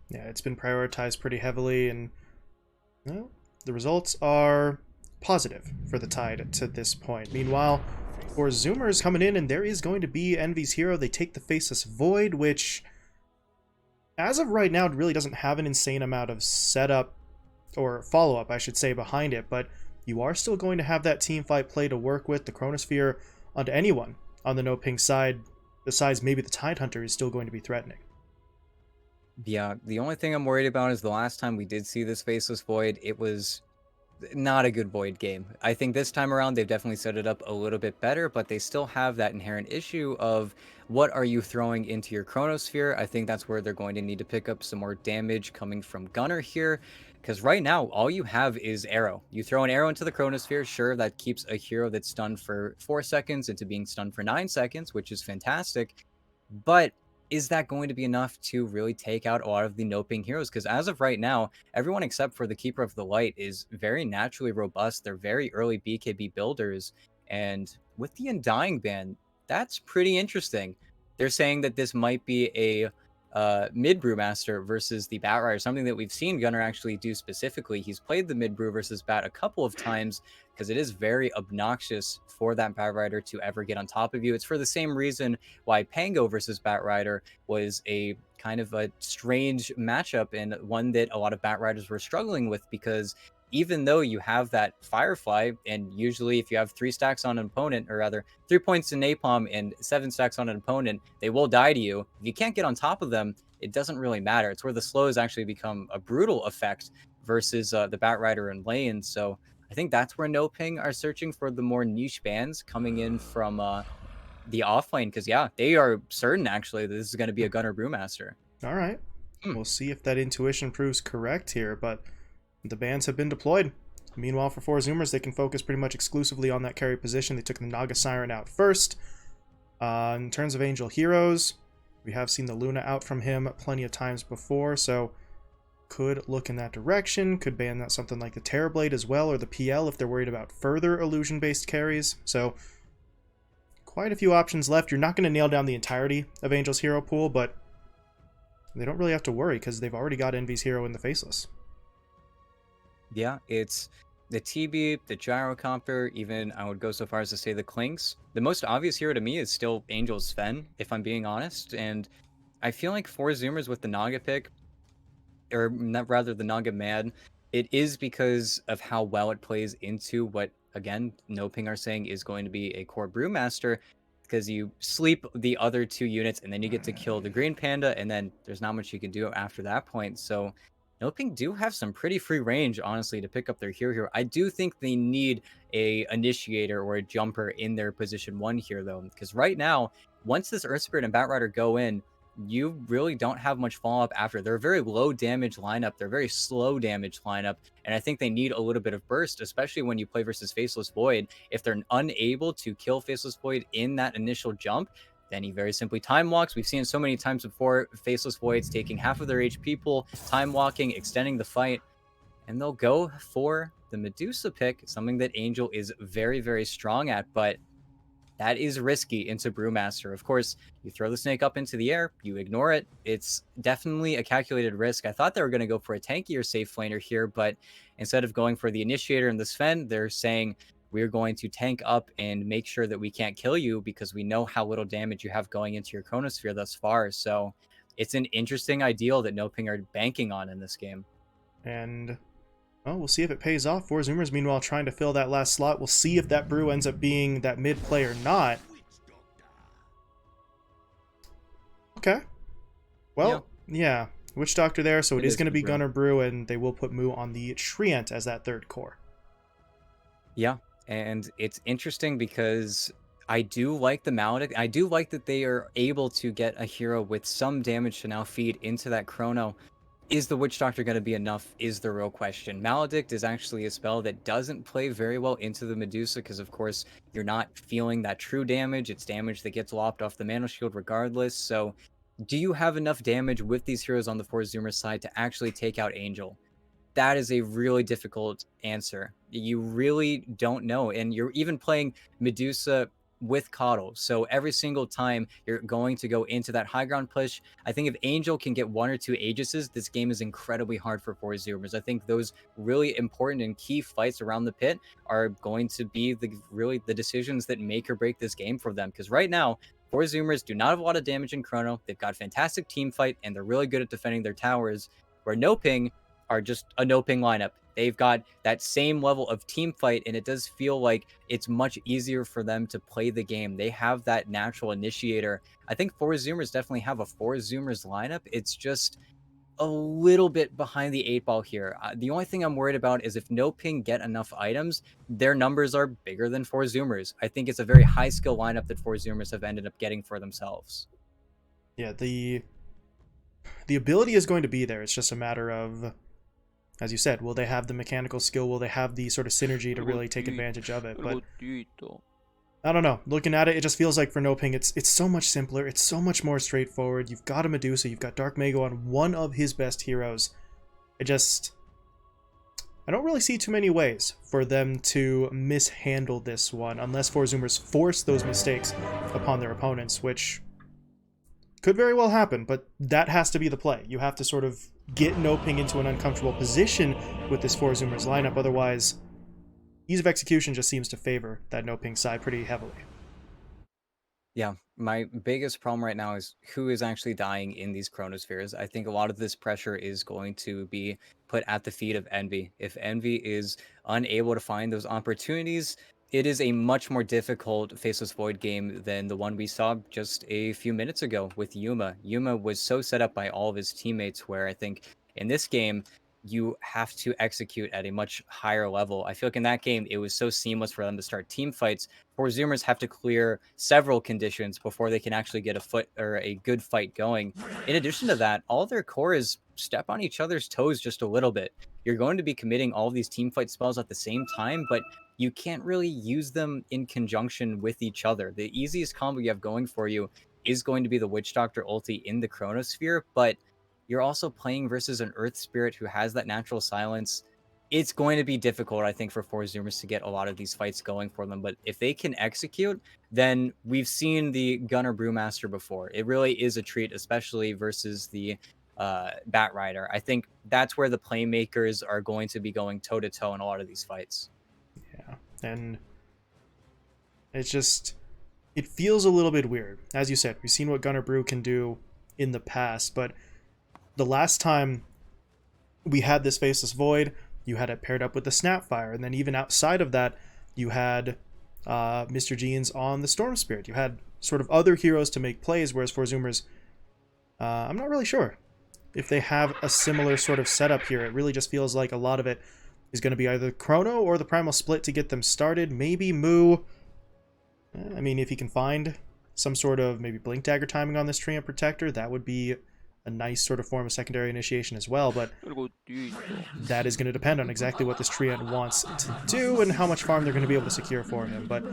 Yeah, it's been prioritized pretty heavily, and well, the results are positive for the Tide to this point. Meanwhile, for Zoomers coming in, and there is going to be Envy's hero. They take the Faceless Void, which, as of right now, it really doesn't have an insane amount of setup, or follow-up, I should say, behind it, but you are still going to have that team fight play to work with. The Chronosphere onto anyone on the NoPing side, besides maybe the Tidehunter, is still going to be threatening. Yeah, the only thing I'm worried about is the last time we did see this Faceless Void, it was not a good Void game. I think this time around they've definitely set it up a little bit better, but they still have that inherent issue of what are you throwing into your Chronosphere. I think that's where they're going to need to pick up some more damage coming from Gunner here, because right now all you have is arrow. You throw an arrow into the Chronosphere, sure, that keeps a hero that's stunned for 4 seconds into being stunned for 9 seconds, which is fantastic, but is that going to be enough to really take out a lot of the NoPing heroes? Because as of right now, everyone except for the Keeper of the Light is very naturally robust. They're very early BKB builders. And with the Undying ban, that's pretty interesting. They're saying that this might be a mid Brewmaster versus the Bat Rider, something that we've seen Gunnar actually do specifically. He's played the mid Brew versus Bat a couple of times because it is very obnoxious for that Bat Rider to ever get on top of you. It's for the same reason why Pango versus Bat Rider was a kind of a strange matchup and one that a lot of Bat Riders were struggling with, because even though you have that Firefly, and usually if you have 3 stacks on an opponent, or rather 3 points in Napalm and 7 stacks on an opponent, they will die to you. If you can't get on top of them, it doesn't really matter. It's where the slows actually become a brutal effect versus the Bat Rider and lane. So I think that's where NoPing are searching for the more niche bans coming in from the offlane, because yeah, they are certain actually that this is going to be a Gunner Brewmaster. All right. Hmm. We'll see if that intuition proves correct here, but the bans have been deployed. Meanwhile, for four Zoomers, they can focus pretty much exclusively on that carry position. They took the Naga Siren out first. In terms of Angel Heroes, we have seen the Luna out from him plenty of times before, so could look in that direction. Could ban that something like the Terrorblade as well, or the PL if they're worried about further illusion-based carries. So quite a few options left. You're not going to nail down the entirety of Angel's hero pool, but they don't really have to worry because they've already got Envy's hero in the Faceless. Yeah, it's the TB, the Gyrocopter, even I would go so far as to say the Clinks. The most obvious hero to me is still Angel Sven, if I'm being honest, and I feel like four Zoomers with the Naga pick, or not, rather the Naga Man, it is because of how well it plays into what, again, NoPing are saying is going to be a core Brewmaster, because you sleep the other 2 units and then you get to kill the Green Panda, and then there's not much you can do after that point. So NoPing do have some pretty free range, honestly, to pick up their hero here. I do think they need a initiator or a jumper in their position 1 here, though, because right now, once this Earth Spirit and Bat Rider go in, you really don't have much follow-up after. They're a very low damage lineup. They're a very slow damage lineup. And I think they need a little bit of burst, especially when you play versus Faceless Void. If they're unable to kill Faceless Void in that initial jump, then he very simply time walks. We've seen it so many times before. Faceless Voids taking half of their HP pool, time walking, extending the fight, and they'll go for the Medusa pick, something that Angel is very, very strong at. But that is risky into Brewmaster. Of course, you throw the snake up into the air, you ignore it. It's definitely a calculated risk. I thought they were going to go for a tankier safe flaner here, but instead of going for the initiator and the Sven, they're saying we're going to tank up and make sure that we can't kill you because we know how little damage you have going into your Chronosphere thus far. So it's an interesting ideal that NoPing are banking on in this game. And well, we'll see if it pays off. Four Zoomers, meanwhile, trying to fill that last slot. We'll see if that Brew ends up being that mid play or not. Okay. Yeah, Well, yeah. Witch Doctor there, so it it is is going to the be Brew. Gunner Brew, and they will put Moo on the Treant as that third core. Yeah, and it's interesting because I do like the Maledict. I do like that they are able to get a hero with some damage to now feed into that Chrono. Is the Witch Doctor going to be enough is the real question. Maledict is actually a spell that doesn't play very well into the Medusa because, of course, you're not feeling that true damage. It's damage that gets lopped off the Mana Shield regardless. So do you have enough damage with these heroes on the Four Zoomer side to actually take out Angel? That is a really difficult answer. You really don't know. And you're even playing Medusa with Coddle. So every single time you're going to go into that high ground push, I think if Angel can get 1 or 2 Aegises, this game is incredibly hard for 4-Zoomers. I think those really important and key fights around the pit are going to be the decisions that make or break this game for them. Because right now, 4-Zoomers do not have a lot of damage in Chrono. They've got fantastic team fight, and they're really good at defending their towers, where NoPing are just a NoPing lineup. They've got that same level of team fight, and it does feel like it's much easier for them to play the game. They have that natural initiator. I think 4-Zoomers definitely have a 4-Zoomers lineup. It's just a little bit behind the 8 ball here. The only thing I'm worried about is if NoPing get enough items, their numbers are bigger than 4-Zoomers. I think it's a very high skill lineup that 4-Zoomers have ended up getting for themselves. Yeah, the ability is going to be there. It's just a matter of, as you said, will they have the mechanical skill? Will they have the sort of synergy to really take advantage of it? But I don't know. Looking at it, it just feels like for NoPing, it's so much simpler. It's so much more straightforward. You've got a Medusa. You've got Dark Mago on one of his best heroes. I don't really see too many ways for them to mishandle this one, unless 4-Zoomers force those mistakes upon their opponents, which could very well happen, but that has to be the play. You have to sort of get NoPing into an uncomfortable position with this 4-Zoomers lineup, otherwise ease of execution just seems to favor that NoPing side pretty heavily. Yeah, my biggest problem right now is who is actually dying in these chronospheres. I think a lot of this pressure is going to be put at the feet of Envy. If Envy is unable to find those opportunities, it is a much more difficult Faceless Void game than the one we saw just a few minutes ago with Yuma. Yuma was so set up by all of his teammates where I think in this game, you have to execute at a much higher level. I feel like in that game, it was so seamless for them to start team fights. 4-Zoomers have to clear several conditions before they can actually get a good fight going. In addition to that, all their core is step on each other's toes just a little bit. You're going to be committing all of these team fight spells at the same time, but you can't really use them in conjunction with each other. The easiest combo you have going for you is going to be the Witch Doctor ulti in the Chronosphere, but you're also playing versus an Earth Spirit who has that natural silence. It's going to be difficult, I think, for 4-Zoomers to get a lot of these fights going for them. But if they can execute, then we've seen the Gunner Brewmaster before. It really is a treat, especially versus the Bat Rider. I think that's where the playmakers are going to be going toe-to-toe in a lot of these fights. Yeah, and it feels a little bit weird. As you said, we've seen what Gunner Brew can do in the past, but the last time we had this Faceless Void, you had it paired up with the Snapfire, and then even outside of that, you had Mr. Jeans on the Storm Spirit. You had sort of other heroes to make plays, whereas 4-Zoomers, I'm not really sure if they have a similar sort of setup here. It really just feels like a lot of it is going to be either Chrono or the Primal Split to get them started. Maybe Moo. I mean, if he can find some sort of maybe Blink Dagger timing on this Treant Protector, that would be a nice sort of form of secondary initiation as well, but that is going to depend on exactly what this Treant wants to do and how much farm they're going to be able to secure for him. But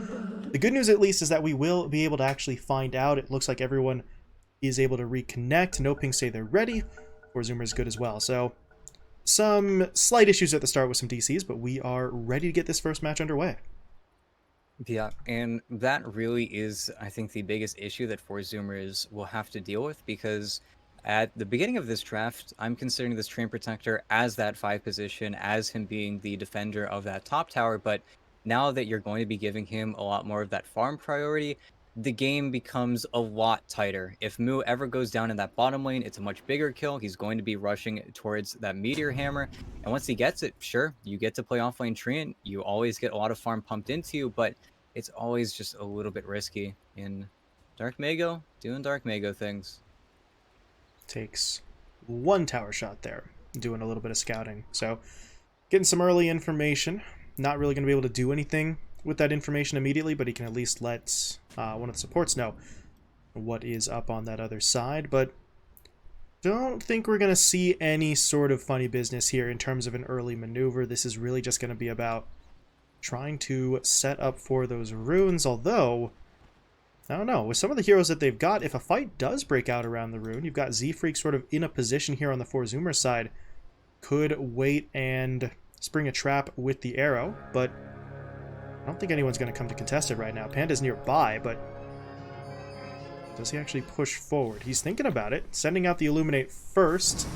the good news, at least, is that we will be able to actually find out. It looks like everyone is able to reconnect. NoPing say they're ready. 4-Zoomer is good as well. So some slight issues at the start with some DCs, but we are ready to get this first match underway. Yeah, and that really is, I think, the biggest issue that 4-Zoomers will have to deal with, because at the beginning of this draft, I'm considering this Treant Protector as that 5 position, as him being the defender of that top tower, but now that you're going to be giving him a lot more of that farm priority, the game becomes a lot tighter. If Moo ever goes down in that bottom lane, it's a much bigger kill. He's going to be rushing towards that Meteor Hammer, and once he gets it, sure, you get to play offlane Treant. You always get a lot of farm pumped into you, but it's always just a little bit risky in Dark Mago doing Dark Mago things. Takes one tower shot there, doing a little bit of scouting. So getting some early information. Not really going to be able to do anything with that information immediately, but he can at least let one of the supports know what is up on that other side. But don't think we're going to see any sort of funny business here in terms of an early maneuver. This is really just going to be about trying to set up for those runes, although I don't know, with some of the heroes that they've got, if a fight does break out around the rune, you've got Z-Freak sort of in a position here on the 4-Zoomer side, could wait and spring a trap with the arrow, but I don't think anyone's going to come to contest it right now. Panda's nearby, but does he actually push forward? He's thinking about it, sending out the Illuminate first.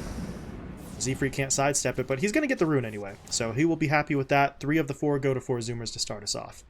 Z-Free can't sidestep it, but he's going to get the rune anyway, so he will be happy with that. 3 of the 4 go to 4 Zoomers to start us off.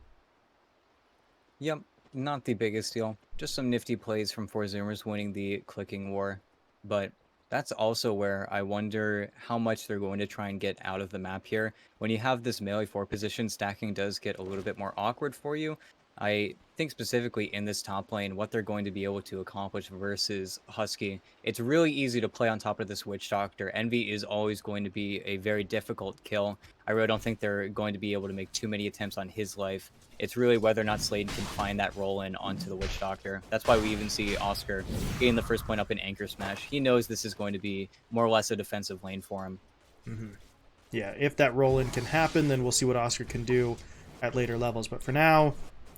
Yep, not the biggest deal. Just some nifty plays from 4 Zoomers winning the clicking war, but that's also where I wonder how much they're going to try and get out of the map here. When you have this melee 4 position, stacking does get a little bit more awkward for you. I think specifically in this top lane, what they're going to be able to accomplish versus Husky, it's really easy to play on top of this Witch Doctor. Envy is always going to be a very difficult kill. I really don't think they're going to be able to make too many attempts on his life. It's really whether or not Slayton can find that roll in onto the Witch Doctor. That's why we even see Oscar getting the first point up in Anchor Smash. He knows this is going to be more or less a defensive lane for him. Yeah, if that roll-in can happen, then we'll see what Oscar can do at later levels. But for now,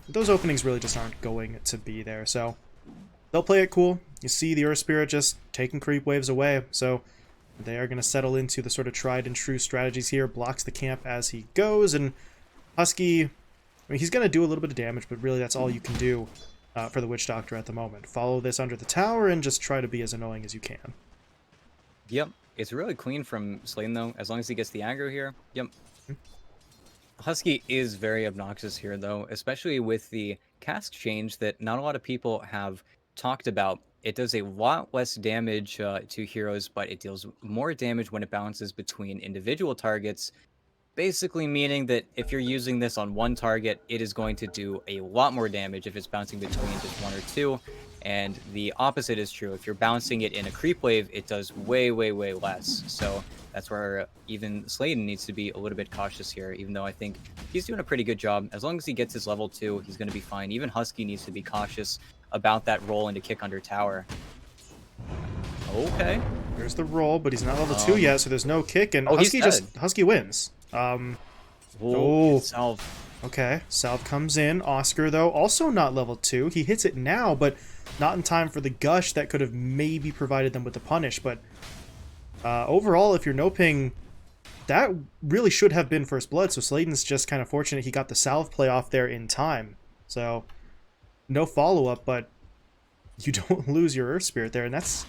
those openings really just aren't going to be there. So they'll play it cool. You see the Earth Spirit just taking creep waves away. So they are going to settle into the sort of tried and true strategies here. Blocks the camp as he goes. And Husky, I mean, he's going to do a little bit of damage, but really that's all you can do for the Witch Doctor at the moment. Follow this under the tower and just try to be as annoying as you can. Yep. It's really clean from Slayton, though, as long as he gets the aggro here. Yep. Husky is very obnoxious here, though, especially with the cask change that not a lot of people have talked about. It does a lot less damage to heroes, but it deals more damage when it bounces between individual targets, basically meaning that if you're using this on one target, it is going to do a lot more damage if it's bouncing between just 1 or 2. And the opposite is true. If you're bouncing it in a creep wave, it does way, way, way less. So that's where even Slayton needs to be a little bit cautious here, even though I think he's doing a pretty good job. As long as he gets his level 2, he's going to be fine. Even Husky needs to be cautious about that roll into kick under tower. Okay. There's the roll, but he's not level 2 yet, so there's no kick, and Husky wins. Salve. Okay, Salve comes in. Oscar, though, also not level 2. He hits it now, but not in time for the gush that could have maybe provided them with the punish. But overall, if you're NoPing, that really should have been first blood, so Slayton's just kind of fortunate he got the Salve play off there in time. So, no follow-up, but you don't lose your Earth Spirit there, and that's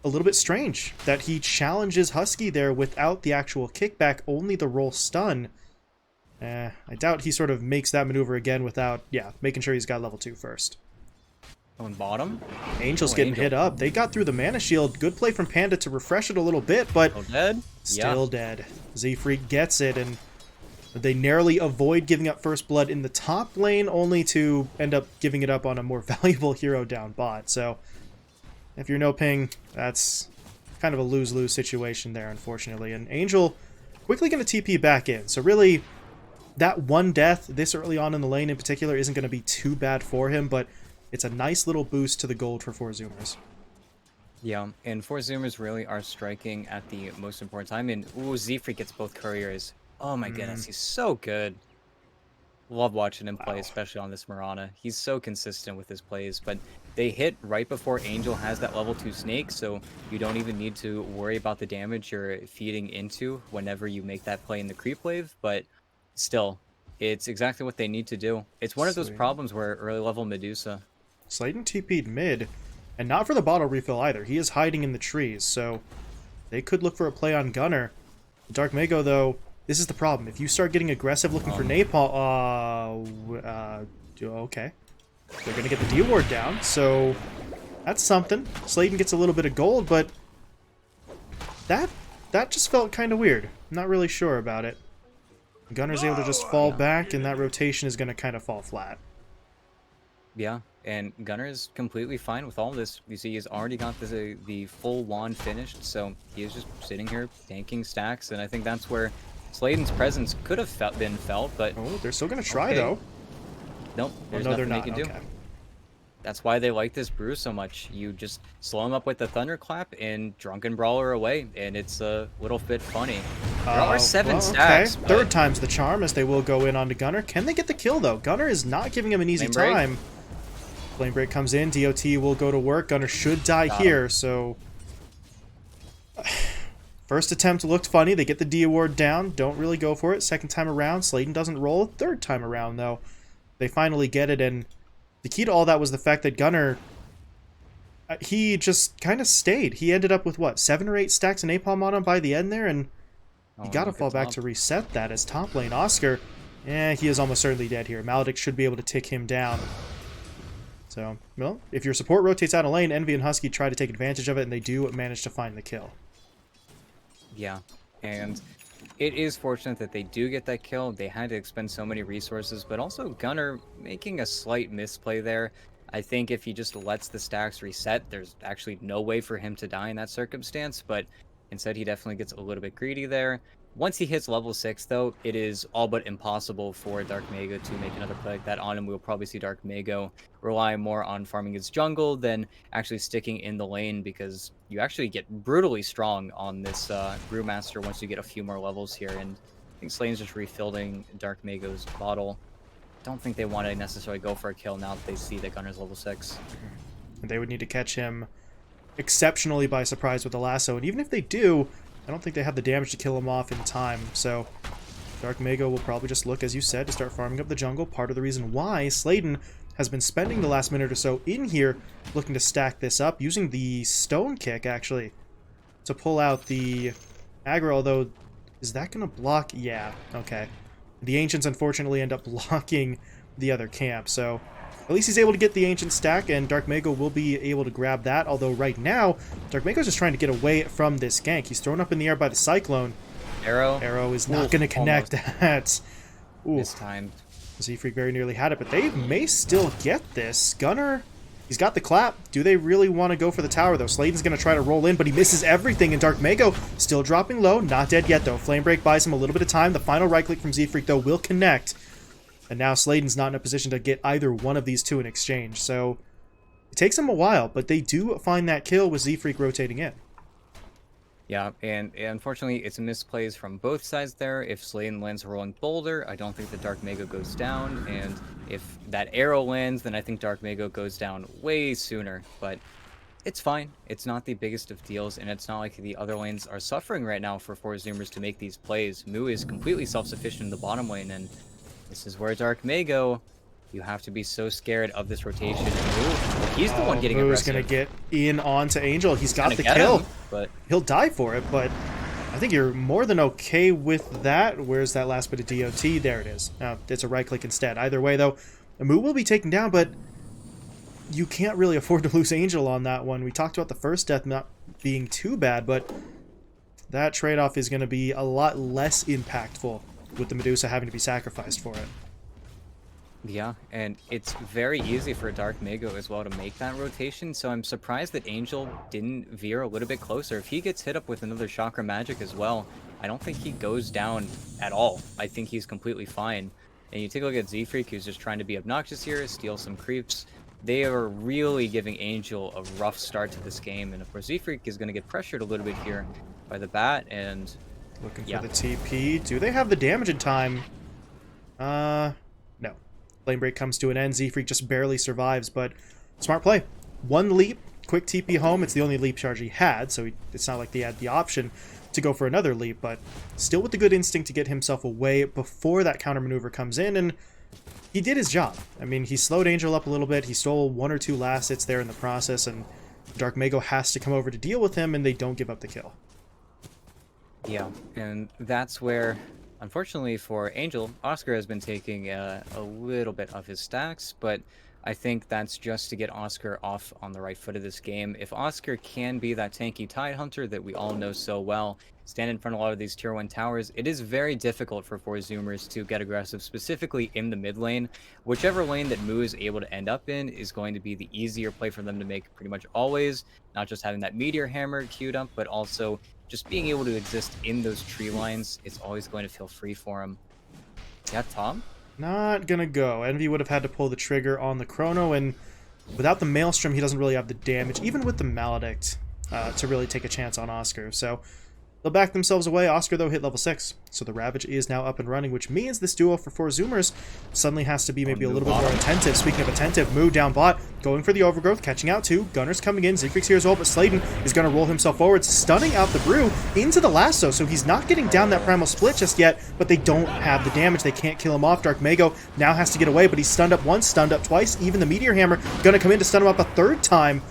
a little bit strange that he challenges Husky there without the actual kickback, only the roll stun. I doubt he sort of makes that maneuver again without, making sure he's got level 2 first. On bottom? Angel's getting hit up. They got through the mana shield. Good play from Panda to refresh it a little bit, but still dead. Z-Freak gets it, and they narrowly avoid giving up first blood in the top lane, only to end up giving it up on a more valuable hero down bot. So if you're NoPing, that's kind of a lose-lose situation there, unfortunately. And Angel quickly going to TP back in. So really, that one death this early on in the lane in particular isn't going to be too bad for him, but it's a nice little boost to the gold for 4 Zoomers. Yeah, and 4 Zoomers really are striking at the most important time. And ooh, Z-Freak gets both couriers. Oh my goodness, he's so good. Love watching him play, especially on this Mirana. He's so consistent with his plays, but they hit right before Angel has that level 2 snake, so you don't even need to worry about the damage you're feeding into whenever you make that play in the creep wave, but still, it's exactly what they need to do. It's one of those problems where early level Medusa. Slayton TP'd mid, and not for the bottle refill either. He is hiding in the trees, so they could look for a play on Gunner. Dark Mago, though, this is the problem. If you start getting aggressive looking for napalm, okay. They're going to get the D ward down, so that's something. Slayton gets a little bit of gold, but that just felt kind of weird. I'm not really sure about it. Gunner's able to just fall back, and that rotation is going to kind of fall flat. Yeah, and Gunner is completely fine with all this. You see, he's already got the full wand finished, so he is just sitting here tanking stacks, and I think that's where Slayton's presence could have been felt, but... Oh, they're still going to try, though. Nope, there's nothing they can do. That's why they like this brew so much. You just slow him up with the Thunderclap and Drunken Brawler away, and it's a little bit funny. There are 7 stacks. Okay. Third time's the charm, as they will go in onto Gunner. Can they get the kill, though? Gunner is not giving him an easy time. Flame Break comes in. DOT will go to work. Gunner should die here, so... First attempt looked funny. They get the D award down. Don't really go for it. Second time around, Slayton doesn't roll. Third time around, though, they finally get it. And the key to all that was the fact that Gunnar, he just kind of stayed. He ended up with, what, 7 or 8 stacks of napalm on him by the end there, and you gotta fall back to reset that as top lane. Oscar, he is almost certainly dead here. Maledict should be able to tick him down. So, well, if your support rotates out of lane, Envy and Husky try to take advantage of it, and they do manage to find the kill. Yeah, and it is fortunate that they do get that kill. They had to expend so many resources, but also Gunnar making a slight misplay there. I think if he just lets the stacks reset, there's actually no way for him to die in that circumstance, but instead he definitely gets a little bit greedy there. Once he hits level 6, though, it is all but impossible for Dark Mago to make another play like that on him. We'll probably see Dark Mago rely more on farming his jungle than actually sticking in the lane, because you actually get brutally strong on this Brewmaster once you get a few more levels here. And I think Slayton's just refilling Dark Mago's bottle. Don't think they want to necessarily go for a kill now that they see that Gunnar's level 6. And they would need to catch him exceptionally by surprise with the lasso. And even if they do, I don't think they have the damage to kill him off in time, so Dark Mago will probably just look, as you said, to start farming up the jungle. Part of the reason why Slayton has been spending the last minute or so in here looking to stack this up, using the stone kick, actually, to pull out the aggro, although, is that going to block? Yeah, okay. The Ancients, unfortunately, end up blocking the other camp, so at least he's able to get the Ancient stack, and Dark Mago will be able to grab that, although right now, Dark Mago's just trying to get away from this gank. He's thrown up in the air by the Cyclone. Arrow is not going to connect that. Ooh. This time. Z-Freak very nearly had it, but they may still get this. Gunnar, he's got the clap. Do they really want to go for the tower, though? Slayton's going to try to roll in, but he misses everything, and Dark Mago still dropping low. Not dead yet, though. Flame Break buys him a little bit of time. The final right-click from Z-Freak, though, will connect. And now Slayton's not in a position to get either one of these two in exchange. So it takes them a while, but they do find that kill with Z-Freak rotating in. Yeah, and unfortunately, it's misplays from both sides there. If Slayton lands a rolling boulder, I don't think the Dark Mago goes down. And if that arrow lands, then I think Dark Mago goes down way sooner. But it's fine. It's not the biggest of deals, and it's not like the other lanes are suffering right now for Zoomers to make these plays. Mu is completely self-sufficient in the bottom lane, and this is where Dark Mago, you have to be so scared of this rotation. He's the one getting aggressive. He's going to get in onto Angel. He's got the kill. But he'll die for it, but I think you're more than okay with that. Where's that last bit of DOT? There it is. It's a right click instead. Either way, though, Mu will be taken down, but you can't really afford to lose Angel on that one. We talked about the first death not being too bad, but that trade-off is going to be a lot less impactful with the Medusa having to be sacrificed for it. Yeah, and it's very easy for Dark Mago as well to make that rotation, so I'm surprised that Angel didn't veer a little bit closer. If he gets hit up with another Chakra Magic as well, I don't think he goes down at all. I think he's completely fine. And you take a look at Z-Freak, who's just trying to be obnoxious here, steal some creeps. They are really giving Angel a rough start to this game, and of course Z-Freak is going to get pressured a little bit here by the bat, and looking for the TP. Do they have the damage in time? No. Flame Break comes to an end. Z-Freak just barely survives, but smart play. One leap, quick TP home. It's the only leap charge he had, so it's not like they had the option to go for another leap, but still with the good instinct to get himself away before that counter maneuver comes in, and he did his job. I mean, he slowed Angel up a little bit. He stole 1 or 2 last hits there in the process, and Dark Mago has to come over to deal with him, and they don't give up the kill. Yeah, and that's where, unfortunately for Angel, Oscar has been taking a little bit of his stacks, but I think that's just to get Oscar off on the right foot of this game. If Oscar can be that tanky Tide Hunter that we all know so well, stand in front of a lot of these tier 1 towers, it is very difficult for Zoomers to get aggressive, specifically in the mid lane. Whichever lane that Mu is able to end up in is going to be the easier play for them to make pretty much always, not just having that Meteor Hammer queued up, but also just being able to exist in those tree lines. It's always going to feel free for him. Yeah, Tom? Not gonna go. Envy would have had to pull the trigger on the Chrono, and without the Maelstrom, he doesn't really have the damage, even with the Maledict, to really take a chance on Oscar. So They'll back themselves away. Oscar, though, hit level 6. So the Ravage is now up and running, which means this duo for 4 Zoomers suddenly has to be maybe a little bit more attentive. Speaking of attentive, Moo down bot, going for the overgrowth, catching out 2. Gunner's coming in. Siegfried's here as well, but Sladen is going to roll himself forward, stunning out the Brew into the lasso. So he's not getting down that primal split just yet, but they don't have the damage. They can't kill him off. Dark Mago now has to get away, but he's stunned up once, stunned up twice. Even the Meteor Hammer going to come in to stun him up a 3rd time.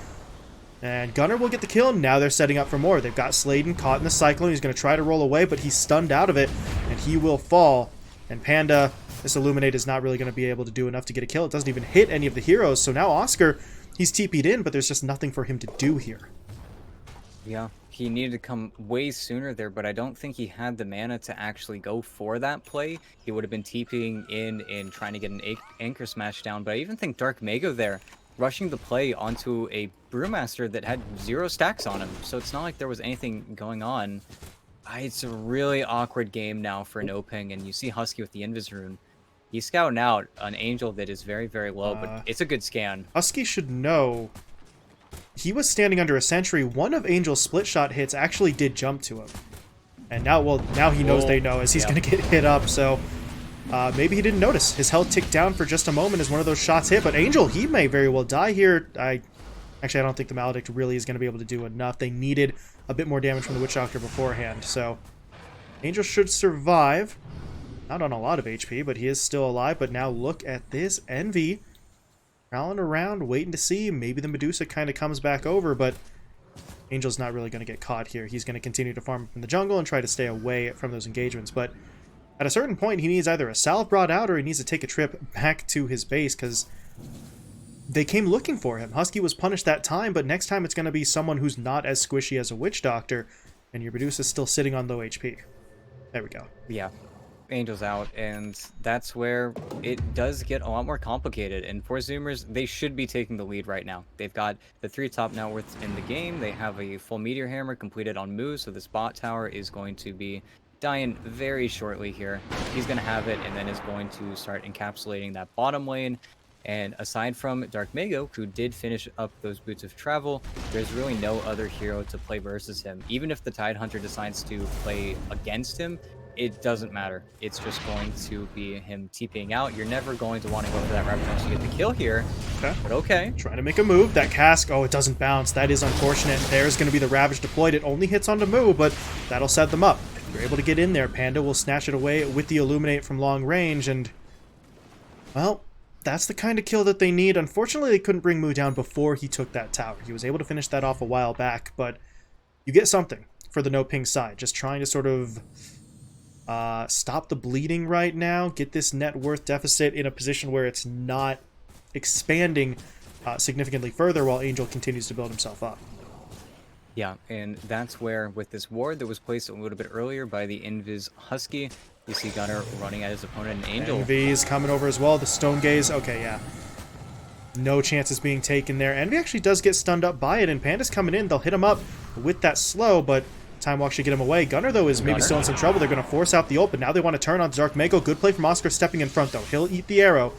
And Gunner will get the kill. Now they're setting up for more. They've got Sladen caught in the Cyclone. He's going to try to roll away, but he's stunned out of it, and he will fall. And Panda, this Illuminate is not really going to be able to do enough to get a kill. It doesn't even hit any of the heroes. So now Oscar, he's TP'd in, but there's just nothing for him to do here. Yeah, he needed to come way sooner there, but I don't think he had the mana to actually go for that play. He would have been TPing in and trying to get an Anchor Smash down, but I even think Dark Mago there rushing the play onto a Brewmaster that had 0 stacks on him, so it's not like there was anything going on. It's a really awkward game now for NoPing, and you see Husky with the Invis rune. He's scouting out an Angel that is very, very low, but it's a good scan. Husky should know he was standing under a sentry. One of Angel's split shot hits actually did jump to him. And now, well, now he knows they know as he's going to get hit up, so maybe he didn't notice. His health ticked down for just a moment as one of those shots hit, but Angel, he may very well die here. Actually, I don't think the Maledict really is going to be able to do enough. They needed a bit more damage from the Witch Doctor beforehand, so Angel should survive. Not on a lot of HP, but he is still alive. But now look at this. Envy prowling around, waiting to see. Maybe the Medusa kind of comes back over, but Angel's not really going to get caught here. He's going to continue to farm from the jungle and try to stay away from those engagements, but at a certain point, he needs either a salve brought out or he needs to take a trip back to his base because they came looking for him. Husky was punished that time, but next time it's going to be someone who's not as squishy as a Witch Doctor, and your Medusa's still sitting on low HP. There we go. Yeah, Angel's out, and that's where it does get a lot more complicated. And for Zoomers, they should be taking the lead right now. They've got the 3 top net worths in the game. They have a full Meteor Hammer completed on Moo, so this bot tower is going to be dying very shortly here. He's going to have it and then is going to start encapsulating that bottom lane. And aside from Dark Mago, who did finish up those Boots of Travel, there's really no other hero to play versus him. Even if the Tidehunter decides to play against him, it doesn't matter. It's just going to be him TPing out. You're never going to want to go for that Raptor to get the kill here. Okay. But okay. Trying to make a move. That cask, oh, it doesn't bounce. That is unfortunate. There's going to be the Ravage deployed. It only hits onto Moo, but that'll set them up. If you're able to get in there, Panda will snatch it away with the Illuminate from long range, and, well, that's the kind of kill that they need. Unfortunately, they couldn't bring Moo down before he took that tower. He was able to finish that off a while back, but you get something for the NoPing side. Just trying to sort of stop the bleeding right now, get this net worth deficit in a position where it's not expanding significantly further while Angel continues to build himself up. Yeah, and that's where, with this ward that was placed a little bit earlier by the Invis Husky, you see Gunner running at his opponent, and Angel. Envy's coming over as well. The Stone Gaze. Okay, yeah. No chances being taken there. Envy actually does get stunned up by it, and Panda's coming in. They'll hit him up with that slow, but Time Walk should get him away. Gunner, though, is maybe still in some trouble. They're going to force out the ult, but now they want to turn on Dark Mago. Good play from Oscar stepping in front, though. He'll eat the arrow,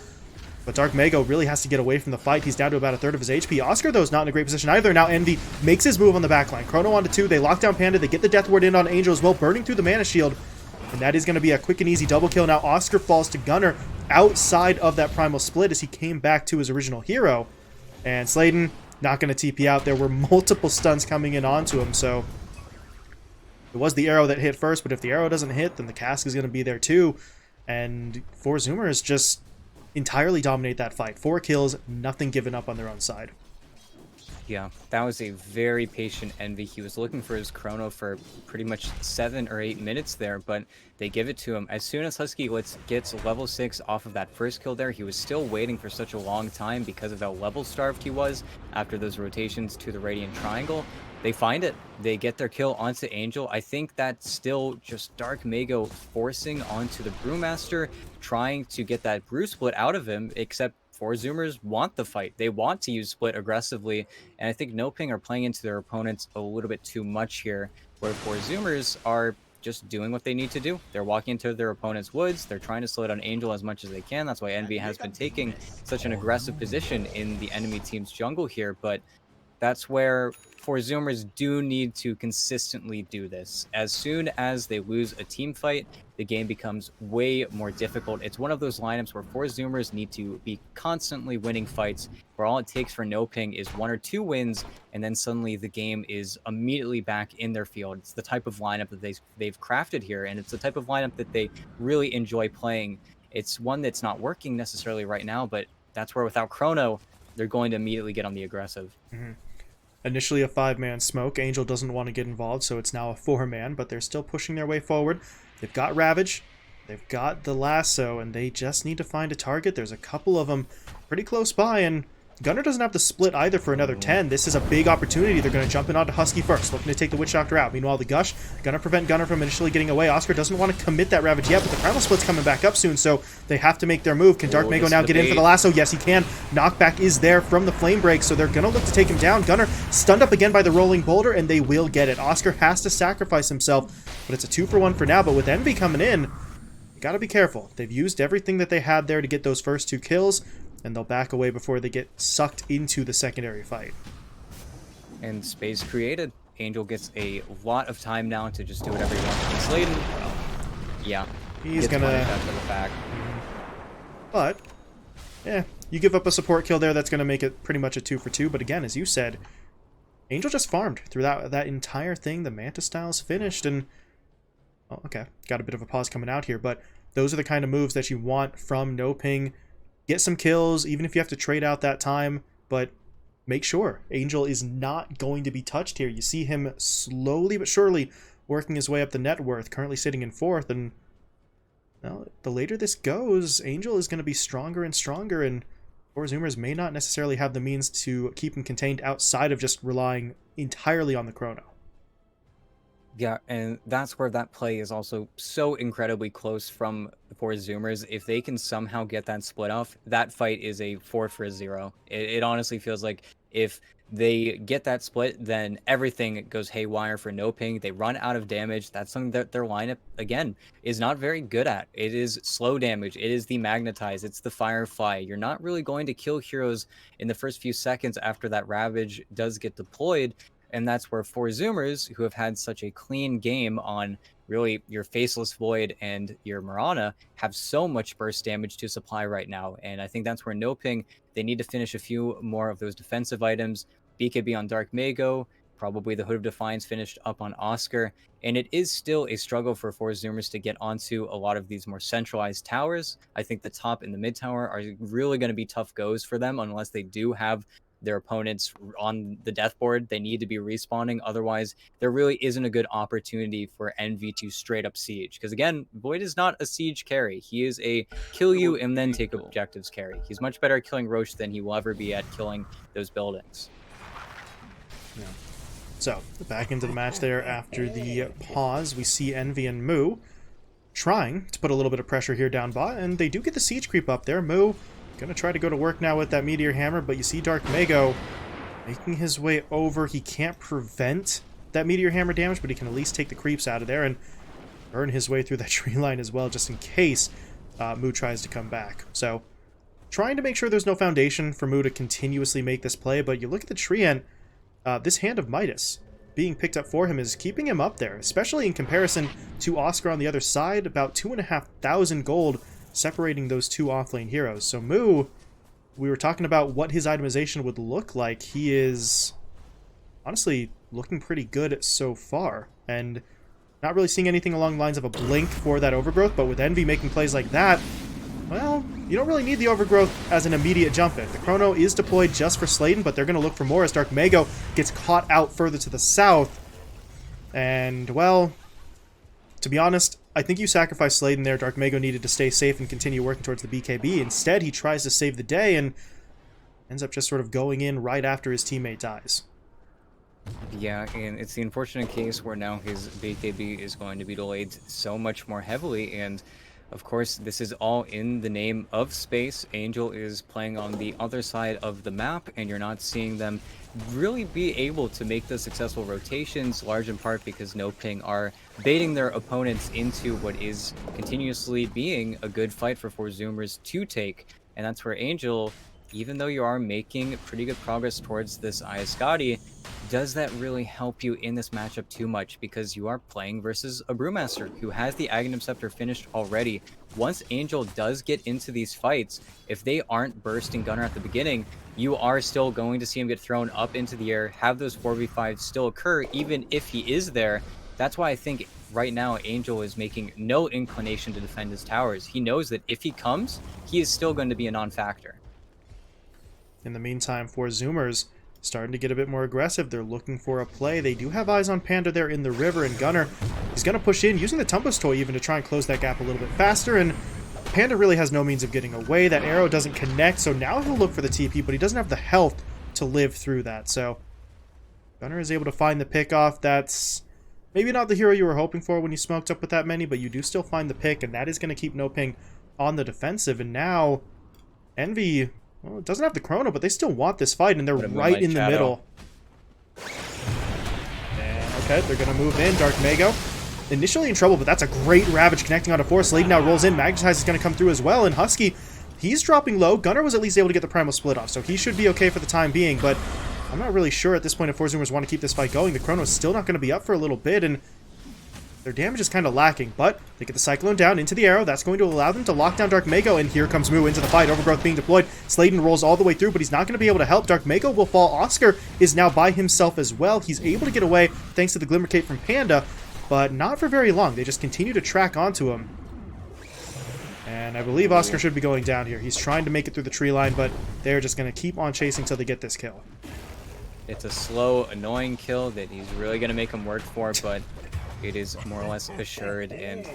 but Dark Mago really has to get away from the fight. He's down to about a third of his HP. Oscar, though, is not in a great position either. Now Envy makes his move on the backline. Chrono onto 2. They lock down Panda. They get the Death Ward in on Angel as well, burning through the mana shield. And that is going to be a quick and easy double kill. Now Oscar falls to Gunner outside of that primal split as he came back to his original hero. And Sladen not going to TP out. There were multiple stuns coming in onto him, so it was the arrow that hit first, but if the arrow doesn't hit, then the cask is going to be there too. And 4 Zoomers just entirely dominate that fight. 4 kills, nothing given up on their own side. Yeah, that was a very patient Envy. He was looking for his chrono for pretty much 7 or 8 minutes there, but they give it to him. As soon as Husky gets level 6 off of that first kill there, he was still waiting for such a long time because of how level starved he was after those rotations to the Radiant Triangle. They find it. They get their kill onto Angel. I think that's still just Dark Mago forcing onto the Brewmaster, trying to get that Brew split out of him, except 4 Zoomers want the fight. They want to use split aggressively, and I think NoPing are playing into their opponents a little bit too much here, where 4 Zoomers are just doing what they need to do. They're walking into their opponent's woods. They're trying to slow down Angel as much as they can. That's why Envy has been taking such an aggressive position in the enemy team's jungle here, but That's where for Zoomers do need to consistently do this. As soon as they lose a team fight, the game becomes way more difficult. It's one of those lineups where four Zoomers need to be constantly winning fights, where all it takes for NoPing is 1 or 2 wins, and then suddenly the game is immediately back in their field. It's the type of lineup that they've crafted here, and it's the type of lineup that they really enjoy playing. It's one that's not working necessarily right now, but that's where without Chrono, they're going to immediately get on the aggressive. Mm-hmm. Initially a 5-man smoke. Angel doesn't want to get involved, so it's now a 4-man, but they're still pushing their way forward. They've got Ravage, they've got the lasso, and they just need to find a target. There's a couple of them pretty close by, and Gunnar doesn't have to split either for another 10. This is a big opportunity. They're going to jump in onto Husky first, looking to take the Witch Doctor out. Meanwhile, the Gush going to prevent Gunnar from initially getting away. Oscar doesn't want to commit that Ravage yet, but the Primal Split's coming back up soon, so they have to make their move. Can Dark Mago now get in for the lasso? Yes, he can. Knockback is there from the Flame Break, so they're going to look to take him down. Gunnar stunned up again by the Rolling Boulder, and they will get it. Oscar has to sacrifice himself, but it's a 2-for-1 for now, but with Envy coming in, you got to be careful. They've used everything that they had there to get those first 2 kills, and they'll back away before they get sucked into the secondary fight. And space created. Angel gets a lot of time now to just do whatever he wants with Sladen. Well, yeah. He's gonna... after the fact. But, yeah, you give up a support kill there, that's gonna make it pretty much a 2-for-2, but again, as you said, Angel just farmed through that entire thing. The Mantis Style's finished, and... Oh, okay. Got a bit of a pause coming out here, but those are the kind of moves that you want from NoPing. Get some kills, even if you have to trade out that time, but make sure Angel is not going to be touched here. You see him slowly but surely working his way up the net worth, currently sitting in 4th, and well, the later this goes, Angel is going to be stronger and stronger, and four Zoomers may not necessarily have the means to keep him contained outside of just relying entirely on the Chrono. Yeah, and that's where that play is also so incredibly close from the four Zoomers. If they can somehow get that split off, that fight is a 4-for-0. It honestly feels like if they get that split, then everything goes haywire for NoPing. They run out of damage. That's something that their lineup, again, is not very good at. It is slow damage. It is the Magnetize. It's the Firefly. You're not really going to kill heroes in the first few seconds after that Ravage does get deployed. And that's where four Zoomers, who have had such a clean game on really your Faceless Void and your Mirana, have so much burst damage to supply right now. And I think that's where NoPing, they need to finish a few more of those defensive items. BKB on Dark Mago, probably the Hood of Defiance finished up on Oscar. And it is still a struggle for four Zoomers to get onto a lot of these more centralized towers. I think the top and the mid tower are really going to be tough goes for them unless they do have their opponents on the death board. They need to be respawning, otherwise there really isn't a good opportunity for Envy to straight up siege, because again, Void is not a siege carry. He is a kill you and then take objectives carry. He's much better at killing Roche than he will ever be at killing those buildings. Yeah. So back into the match there after the pause, we see Envy and Moo trying to put a little bit of pressure here down bot, and they do get the siege creep up there. Moo gonna try to go to work now with that Meteor Hammer, but you see Dark Mago making his way over. He can't prevent that Meteor Hammer damage, but he can at least take the creeps out of there and burn his way through that tree line as well, just in case Moo tries to come back. So, trying to make sure there's no foundation for Moo to continuously make this play, but you look at the tree and this Hand of Midas being picked up for him is keeping him up there, especially in comparison to Oscar on the other side, about 2,500 gold separating those two offlane heroes. So Moo, we were talking about what his itemization would look like. He is honestly looking pretty good so far, and not really seeing anything along the lines of a blink for that overgrowth, but with Envy making plays like that, well, you don't really need the overgrowth as an immediate jump in. The Chrono is deployed just for Sladen, but they're going to look for more as Dark Mago gets caught out further to the south. And, well, to be honest, I think you sacrificed Sladen there. Dark Mago needed to stay safe and continue working towards the BKB. Instead, he tries to save the day and ends up just sort of going in right after his teammate dies. Yeah, and it's the unfortunate case where now his BKB is going to be delayed so much more heavily, and of course this is all in the name of space. Angel is playing on the other side of the map, and you're not seeing them really be able to make the successful rotations, large in part because NoPing are baiting their opponents into what is continuously being a good fight for four Zoomers to take, and that's where Angel, even though you are making pretty good progress towards this Ayascati, does that really help you in this matchup too much? Because you are playing versus a Brewmaster who has the Aghanim Scepter finished already. Once Angel does get into these fights, if they aren't bursting Gunner at the beginning, you are still going to see him get thrown up into the air, have those 4v5s still occur, even if he is there. That's why I think right now Angel is making no inclination to defend his towers. He knows that if he comes, he is still going to be a non-factor. In the meantime, for Zoomers, starting to get a bit more aggressive. They're looking for a play. They do have eyes on Panda there in the river, and Gunner, he's going to push in, using the Tumbus toy even to try and close that gap a little bit faster, and Panda really has no means of getting away. That arrow doesn't connect, so now he'll look for the TP, but he doesn't have the health to live through that. So Gunner is able to find the pick off. That's maybe not the hero you were hoping for when you smoked up with that many, but you do still find the pick, and that is going to keep NoPing on the defensive. And now Envy, well, it doesn't have the chrono, but they still want this fight, and they're right in the middle. And okay, they're going to move in. Dark Mago initially in trouble, but that's a great Ravage connecting onto 4. Slade now rolls in. Magnetize is going to come through as well, and Husky, he's dropping low. Gunner was at least able to get the Primal Split off, so he should be okay for the time being, but I'm not really sure at this point if 4 Zoomers want to keep this fight going. The chrono is still not going to be up for a little bit, and their damage is kind of lacking, but they get the Cyclone down into the arrow. That's going to allow them to lock down Dark Mago, and here comes Moo into the fight. Overgrowth being deployed. Sladen rolls all the way through, but he's not going to be able to help. Dark Mago will fall. Oscar is now by himself as well. He's able to get away thanks to the Glimmer Cape from Panda, but not for very long. They just continue to track onto him. And I believe Oscar should be going down here. He's trying to make it through the tree line, but they're just going to keep on chasing until they get this kill. It's a slow, annoying kill that he's really going to make him work for, but it is more or less assured, and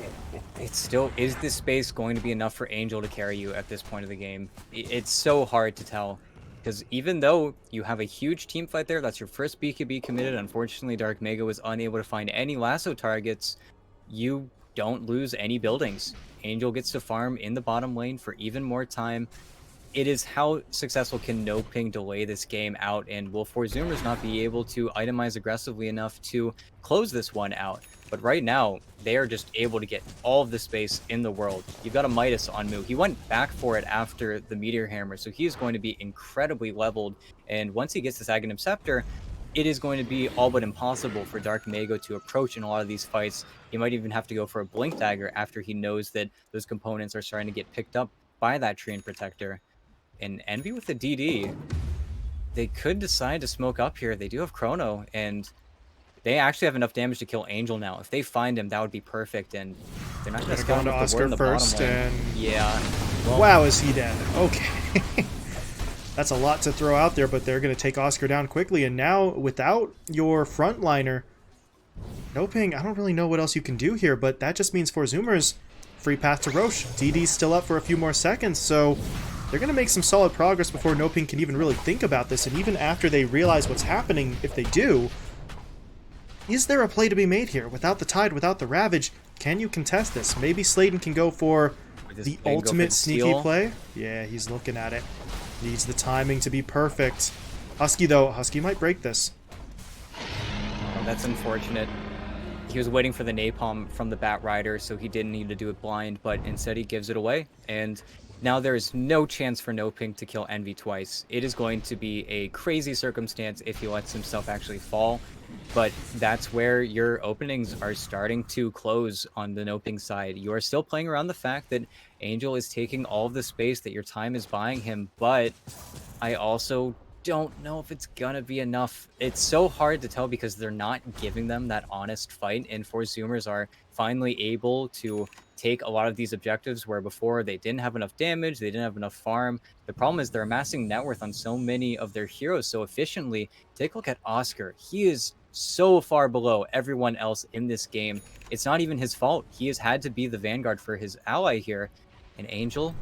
it still is this space going to be enough for Angel to carry you at this point of the game? It's so hard to tell, because even though you have a huge team fight there, that's your first BKB committed. Unfortunately, Dark Mega was unable to find any lasso targets. You don't lose any buildings. Angel gets to farm in the bottom lane for even more time. It is how successful can NoPing delay this game out, and will 4 Zoomers not be able to itemize aggressively enough to close this one out? But right now, they are just able to get all of the space in the world. You've got a Midas on Moo. He went back for it after the Meteor Hammer, so he is going to be incredibly leveled, and once he gets this Aghanim Scepter, it is going to be all but impossible for Dark Mago to approach in a lot of these fights. He might even have to go for a Blink Dagger after he knows that those components are starting to get picked up by that Treant Protector. And Envy with the DD, they could decide to smoke up here. They do have Chrono, and they actually have enough damage to kill Angel now. If they find him, that would be perfect, and they're not going to go to Oscar first, and yeah. Well, wow, is he dead? Okay. That's a lot to throw out there, but they're going to take Oscar down quickly, and now, without your frontliner, NoPing, I don't really know what else you can do here, but that just means 4 Zoomers, free path to Roche. DD's still up for a few more seconds, so they're going to make some solid progress before NoPing can even really think about this, and even after they realize what's happening, if they do, is there a play to be made here? Without the Tide, without the Ravage, can you contest this? Maybe Sladen can go for the ultimate sneaky play? Yeah, he's looking at it. Needs the timing to be perfect. Husky, though, Husky might break this. Oh, that's unfortunate. He was waiting for the napalm from the Bat Rider, so he didn't need to do it blind, but instead he gives it away, and now there is no chance for NoPing to kill Envy twice. It is going to be a crazy circumstance if he lets himself actually fall, but that's where your openings are starting to close on the NoPing side. You are still playing around the fact that Angel is taking all of the space that your time is buying him, but I also don't know if it's gonna be enough. It's so hard to tell because they're not giving them that honest fight, and 4 Zoomers are finally able to take a lot of these objectives where before they didn't have enough damage, they didn't have enough farm. The problem is they're amassing net worth on so many of their heroes so efficiently. Take a look at Oscar. He is so far below everyone else in this game. It's not even his fault. He has had to be the vanguard for his ally here. And Angel,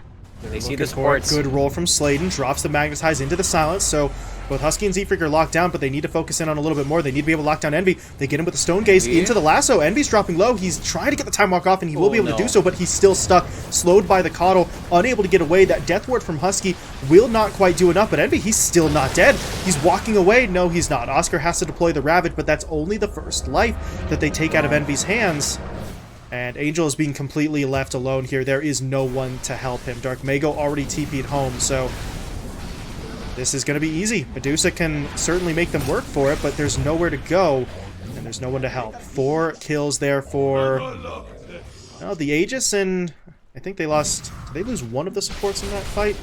they see the supports. Good roll from Sladen, drops the Magnetize into the silence, so both Husky and Z-Freak are locked down, but they need to focus in on a little bit more. They need to be able to lock down Envy. They get him with the Stone Gaze into the lasso. Envy's dropping low. He's trying to get the Time Walk off, and he will be able to do so, but he's still stuck, slowed by the Coddle, unable to get away. That Death Ward from Husky will not quite do enough, but Envy, he's still not dead. He's walking away. No, he's not. Oscar has to deploy the Ravage, but that's only the first life that they take out of Envy's hands. And Angel is being completely left alone here. There is no one to help him. Dark Mago already TP'd home, so This is going to be easy. Medusa can certainly make them work for it, but there's nowhere to go, and there's no one to help. 4 kills there for the Aegis, and I think they lost... Did they lose one of the supports in that fight?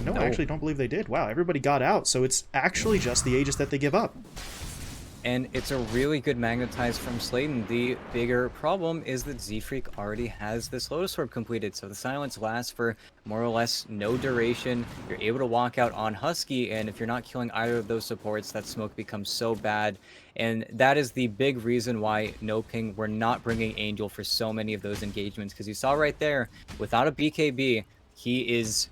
No, I actually don't believe they did. Wow, everybody got out, so it's actually just the Aegis that they give up. And it's a really good magnetize from Slayton. The bigger problem is that Z-Freak already has this Lotus Orb completed, so the silence lasts for more or less no duration. You're able to walk out on Husky, and if you're not killing either of those supports, that smoke becomes so bad. And that is the big reason why NoPing were not bringing Angel for so many of those engagements, because you saw right there, without a BKB, he is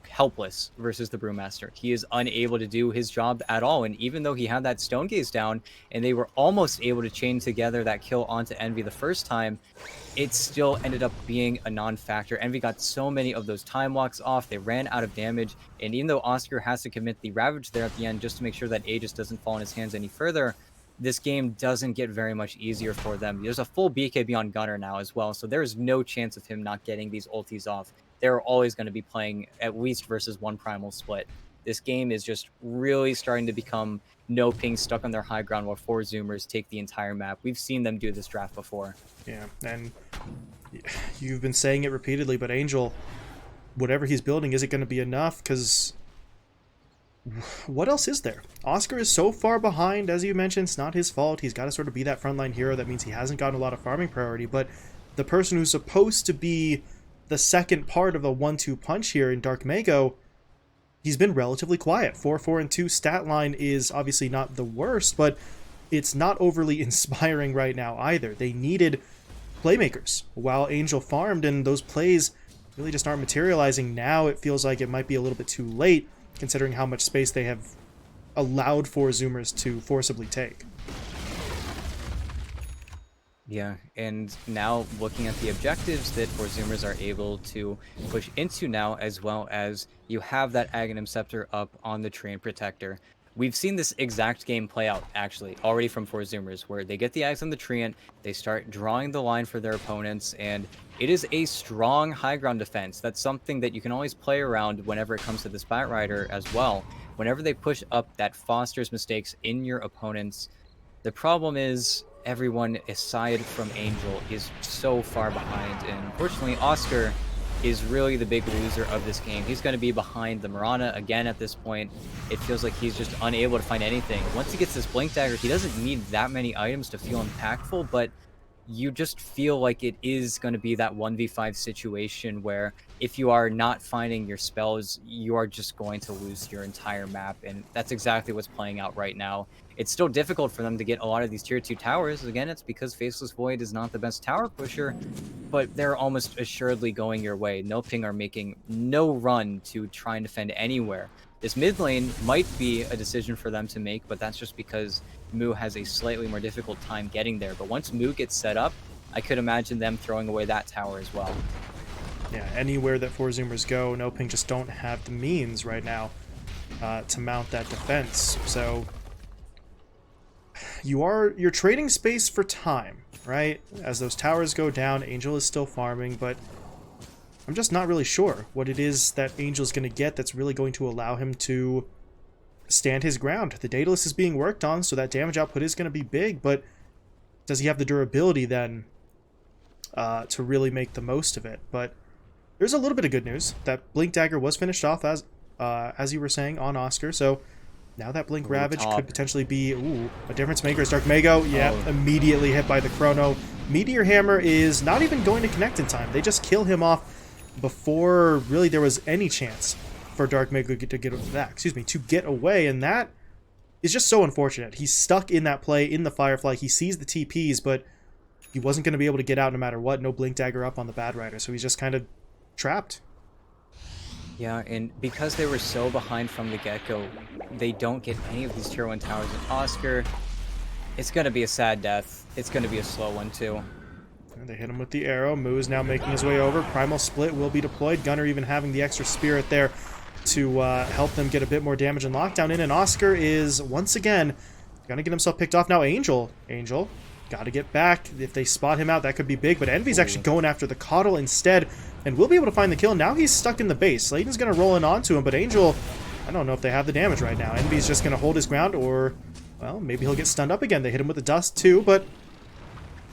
helpless versus the Brewmaster. He is unable to do his job at all, and even though he had that Stone Gaze down and they were almost able to chain together that kill onto Envy the first time, it still ended up being a non-factor. Envy got so many of those time walks off, they ran out of damage, and even though Oscar has to commit the Ravage there at the end just to make sure that Aegis doesn't fall in his hands any further, this game doesn't get very much easier for them. There's a full BKB on Gunner now as well, so there's no chance of him not getting these ultis off. They're always going to be playing at least versus one primal split. This game is just really starting to become NoPing stuck on their high ground while 4 Zoomers take the entire map. We've seen them do this draft before. Yeah, and you've been saying it repeatedly, but Angel, whatever he's building, is it going to be enough? Because what else is there? Oscar is so far behind, as you mentioned. It's not his fault. He's got to sort of be that frontline hero. That means he hasn't gotten a lot of farming priority, but the person who's supposed to be the second part of a 1-2 punch here in Dark Mago, he's been relatively quiet. 4-4-2 stat line is obviously not the worst, but it's not overly inspiring right now either. They needed playmakers while Angel farmed, and those plays really just aren't materializing. Now it feels like it might be a little bit too late, considering how much space they have allowed 4 Zoomers to forcibly take. Yeah, and now looking at the objectives that 4 Zoomers are able to push into now, as well as you have that Aghanim Scepter up on the Treant Protector. We've seen this exact game play out, actually, already from 4 Zoomers, where they get the Ags on the Treant, they start drawing the line for their opponents, and it is a strong high ground defense. That's something that you can always play around whenever it comes to this Batrider as well. Whenever they push up, that fosters mistakes in your opponents. The problem is, everyone aside from Angel is so far behind, and unfortunately Oscar is really the big loser of this game. He's going to be behind the Mirana again at this point. It feels like he's just unable to find anything. Once he gets this Blink Dagger, he doesn't need that many items to feel impactful, but you just feel like it is going to be that 1v5 situation where if you are not finding your spells, you are just going to lose your entire map, and that's exactly what's playing out right now. It's still difficult for them to get a lot of these tier 2 towers. Again, it's because Faceless Void is not the best tower pusher, but they're almost assuredly going your way. NoPing are making no run to try and defend anywhere. This mid lane might be a decision for them to make, but that's just because Mu has a slightly more difficult time getting there. But once Mu gets set up, I could imagine them throwing away that tower as well. Yeah, anywhere that 4 Zoomers go, NoPing just don't have the means right now to mount that defense. So you're trading space for time, right? As those towers go down, Angel is still farming, but I'm just not really sure what it is that Angel's going to get that's really going to allow him to stand his ground. The Daedalus is being worked on, so that damage output is going to be big, but does he have the durability then to really make the most of it? But there's a little bit of good news. That Blink Dagger was finished off, as you were saying, on Oscar, so now that Blink Ravage could potentially be a difference maker. Dark Mago, yeah, immediately hit by the Chrono. Meteor Hammer is not even going to connect in time. They just kill him off before really there was any chance for Dark Mago to get away, and that is just so unfortunate. He's stuck in that play in the Firefly. He sees the TPs, but he wasn't going to be able to get out no matter what. No Blink Dagger up on the Batrider, so he's just kind of trapped. Yeah, and because they were so behind from the get-go, they don't get any of these tier 1 towers. And Oscar, it's going to be a sad death. It's going to be a slow one, too. And they hit him with the arrow. Mu is now making his way over. Primal Split will be deployed. Gunner even having the extra Spirit there to help them get a bit more damage and lockdown in. And Oscar is, once again, going to get himself picked off. Now Angel, got to get back. If they spot him out, that could be big. But Envy's actually going after the Coddle instead, and will be able to find the kill. Now he's stuck in the base. Slayton's going to roll in onto him, but Angel I don't know if they have the damage right now. Envy's just going to hold his ground, or, well, maybe he'll get stunned up again. They hit him with the dust too, but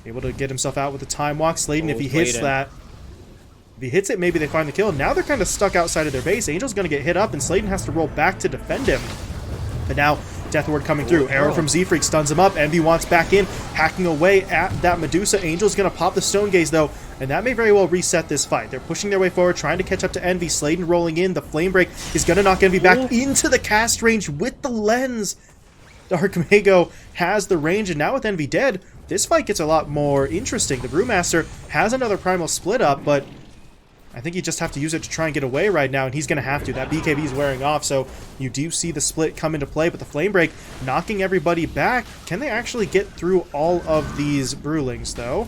able to get himself out with the time walk. Sladen, if he hits that, if he hits it, maybe they find the kill. Now they're kind of stuck outside of their base. Angel's going to get hit up, and Sladen has to roll back to defend him. But now, Death Ward coming through. Arrow from Z-Freak stuns him up. Envy wants back in, hacking away at that Medusa. Angel's going to pop the Stone Gaze, though, and that may very well reset this fight. They're pushing their way forward, trying to catch up to Envy. Sladen rolling in. The Flame Break is going to knock Envy back into the cast range with the lens. Dark Mago has the range, and now with Envy dead, this fight gets a lot more interesting. The Brewmaster has another Primal Split Up, but I think you just have to use it to try and get away right now, and he's going to have to. That BKB is wearing off, so you do see the split come into play, but the Flame Break knocking everybody back. Can they actually get through all of these Brewlings, though?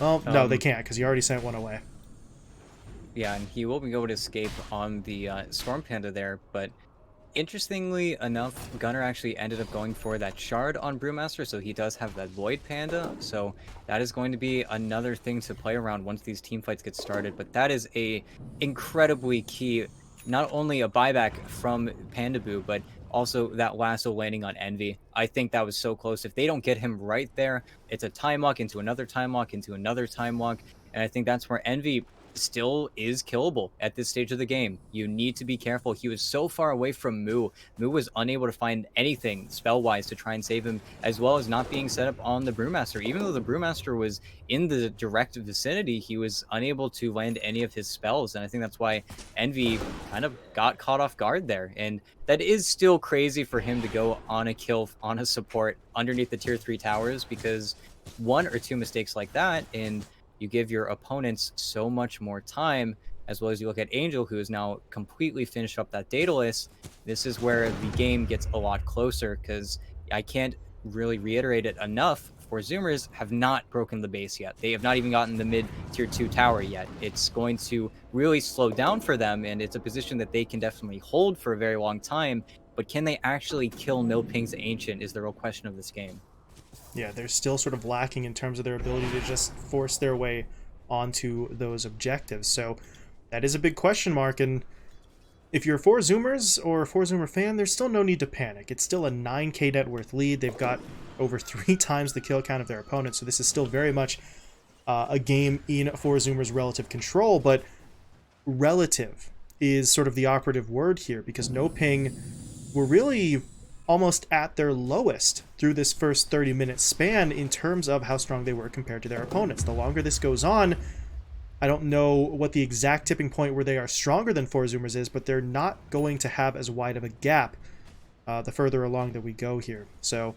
Well, no, they can't, because he already sent one away. Yeah, and he will be able to escape on the Storm Panda there, but interestingly enough, Gunnar actually ended up going for that Shard on Brewmaster, so he does have that Void Panda, so that is going to be another thing to play around once these team fights get started. But that is a incredibly key, not only a buyback from Panda Boo, but also that lasso landing on Envy. I think that was so close. If they don't get him right there, it's a time walk into another time walk into another time walk, and I think that's where Envy still is killable at this stage of the game. You need to be careful. He was so far away from Moo. Moo was unable to find anything spell-wise to try and save him, as well as not being set up on the Brewmaster. Even though the Brewmaster was in the direct vicinity, he was unable to land any of his spells, and I think that's why Envy kind of got caught off guard there. And that is still crazy for him to go on a kill on a support underneath the tier 3 towers, because one or two mistakes like that, and you give your opponents so much more time, as well as you look at Angel, who is now completely finished up that Daedalus. This is where the game gets a lot closer, because I can't really reiterate it enough. For Zoomers have not broken the base yet. They have not even gotten the mid tier 2 tower yet. It's going to really slow down for them, and it's a position that they can definitely hold for a very long time. But can they actually kill NoPing's Ancient is the real question of this game. Yeah, they're still sort of lacking in terms of their ability to just force their way onto those objectives. So that is a big question mark, and if you're 4Zoomers or a 4Zoomer fan, there's still no need to panic. It's still a 9k net worth lead. They've got over 3 times the kill count of their opponent, so this is still very much a game in 4Zoomers' relative control, but relative is sort of the operative word here, because NoPing were really almost at their lowest through this first 30-minute span in terms of how strong they were compared to their opponents. The longer this goes on, I don't know what the exact tipping point where they are stronger than 4Zoomers is, but they're not going to have as wide of a gap the further along that we go here. So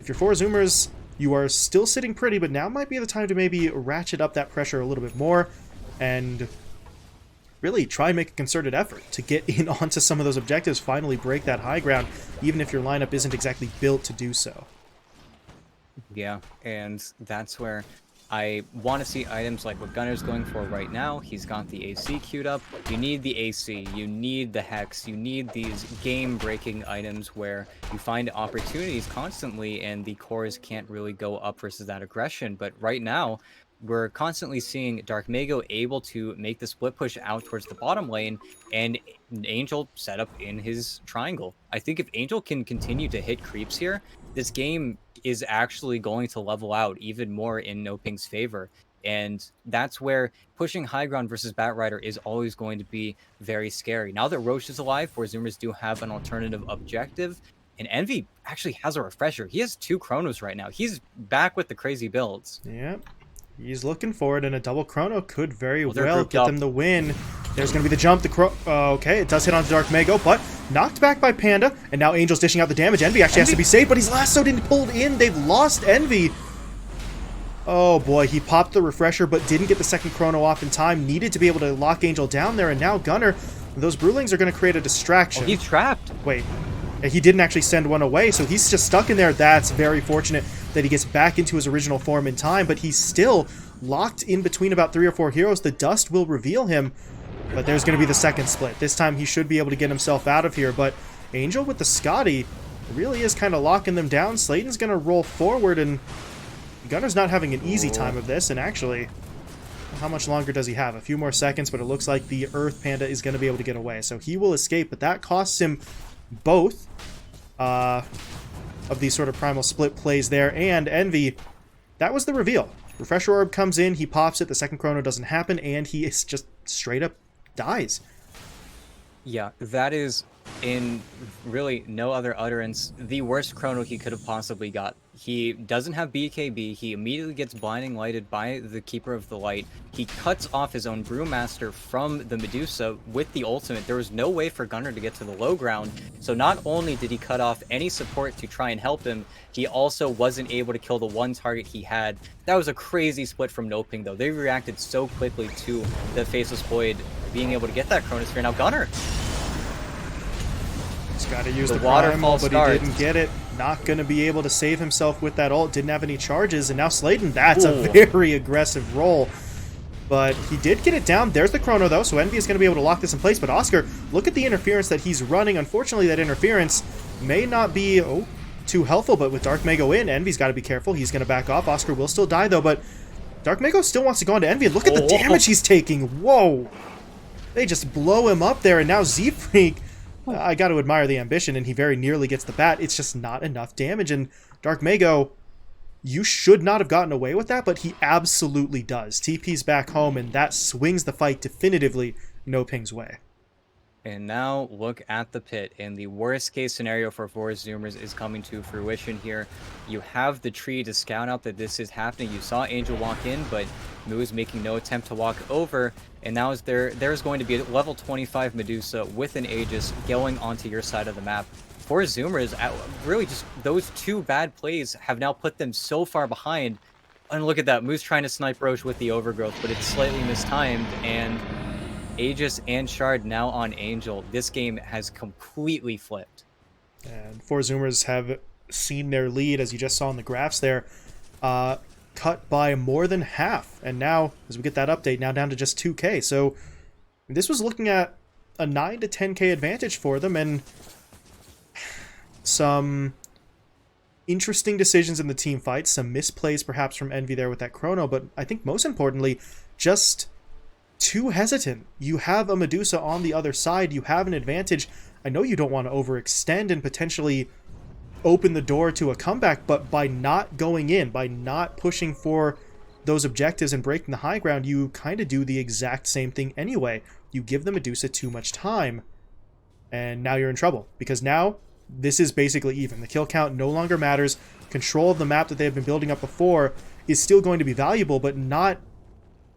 if you're 4Zoomers, you are still sitting pretty, but now might be the time to maybe ratchet up that pressure a little bit more and really try and make a concerted effort to get in onto some of those objectives, finally break that high ground, even if your lineup isn't exactly built to do so. Yeah, and that's where I want to see items like what Gunnar's going for right now. He's got the AC queued up. You need the AC, you need the Hex, you need these game-breaking items where you find opportunities constantly and the cores can't really go up versus that aggression. But right now, we're constantly seeing Dark Mago able to make the split push out towards the bottom lane, and Angel set up in his triangle. I think if Angel can continue to hit creeps here, this game is actually going to level out even more in NoPing's favor. And that's where pushing high ground versus Batrider is always going to be very scary. Now that Roche is alive, 4Zoomers do have an alternative objective, and Envy actually has a refresher. He has 2 Chronos right now. He's back with the crazy builds. Yep. He's looking for it, and a double Chrono could very well get them the win. There's going to be the jump. Okay, it does hit onto Dark Mago, but knocked back by Panda, and now Angel's dishing out the damage. Envy actually has to be saved, but he's lassoed and pulled in. They've lost Envy. Oh boy, he popped the refresher, but didn't get the second Chrono off in time. Needed to be able to lock Angel down there, and now Gunnar, those Brewlings are going to create a distraction. Oh, he's trapped. Wait, he didn't actually send one away, so he's just stuck in there. That's very fortunate that he gets back into his original form in time, but he's still locked in between about 3 or 4 heroes. The dust will reveal him, but there's going to be the second split. This time he should be able to get himself out of here, but Angel with the Scotty really is kind of locking them down. Sladen's going to roll forward, and Gunnar's not having an easy time of this, and actually how much longer does he have? A few more seconds, but it looks like the Earth Panda is going to be able to get away. So he will escape, but that costs him both of these sort of primal split plays there. And Envy, that was the reveal. Refresher Orb comes in, he pops it, the second chrono doesn't happen, and he is just straight up dies. Yeah, that is, in really no other utterance, the worst chrono he could have possibly got. He doesn't have BKB, he immediately gets blinding lighted by the Keeper of the Light, he cuts off his own Brewmaster from the Medusa with the ultimate. There was no way for Gunnar to get to the low ground, so not only did he cut off any support to try and help him, he also wasn't able to kill the one target he had. That was a crazy split from NoPing though. They reacted so quickly to the Faceless Void being able to get that Chronosphere. Now Gunnar, he's got to use the waterfall primal, but start. he didn't get it. Not going to be able to save himself with that ult. Didn't have any charges, and now Sladen, that's a very aggressive roll. But he did get it down. There's the chrono, though, so Envy is going to be able to lock this in place. But Oscar, look at the interference that he's running. Unfortunately, that interference may not be too helpful, but with Dark Mago in, Envy's got to be careful. He's going to back off. Oscar will still die, though, but Dark Mago still wants to go into Envy. And look at the damage he's taking. Whoa! They just blow him up there, and now Z-Freak, I got to admire the ambition, and he very nearly gets the bat. It's just not enough damage, and Dark Mago, you should not have gotten away with that, but he absolutely does. TP's back home, and that swings the fight definitively NoPing's way. And now look at the pit, and the worst case scenario for Forest Zoomers is coming to fruition here. You have the tree to scout out that this is happening. You saw Angel walk in, but Moo is making no attempt to walk over, and now there's going to be a level 25 Medusa with an Aegis going onto your side of the map. Forest Zoomers, really just those two bad plays have now put them so far behind. And look at that, Moo's trying to snipe Roche with the overgrowth, but it's slightly mistimed, and Aegis and Shard now on Angel. This game has completely flipped. And four Zoomers have seen their lead, as you just saw in the graphs there, cut by more than half. And now, as we get that update, now down to just 2k. So this was looking at a 9 to 10k advantage for them, and some interesting decisions in the team fight, some misplays perhaps from Envy there with that chrono, but I think most importantly, just too hesitant. You have a Medusa on the other side, you have an advantage. I know you don't want to overextend and potentially open the door to a comeback, but by not going in, by not pushing for those objectives and breaking the high ground, you kind of do the exact same thing anyway. You give the Medusa too much time, and now you're in trouble, because now this is basically even. The kill count no longer matters. Control of the map that they have been building up before is still going to be valuable, but not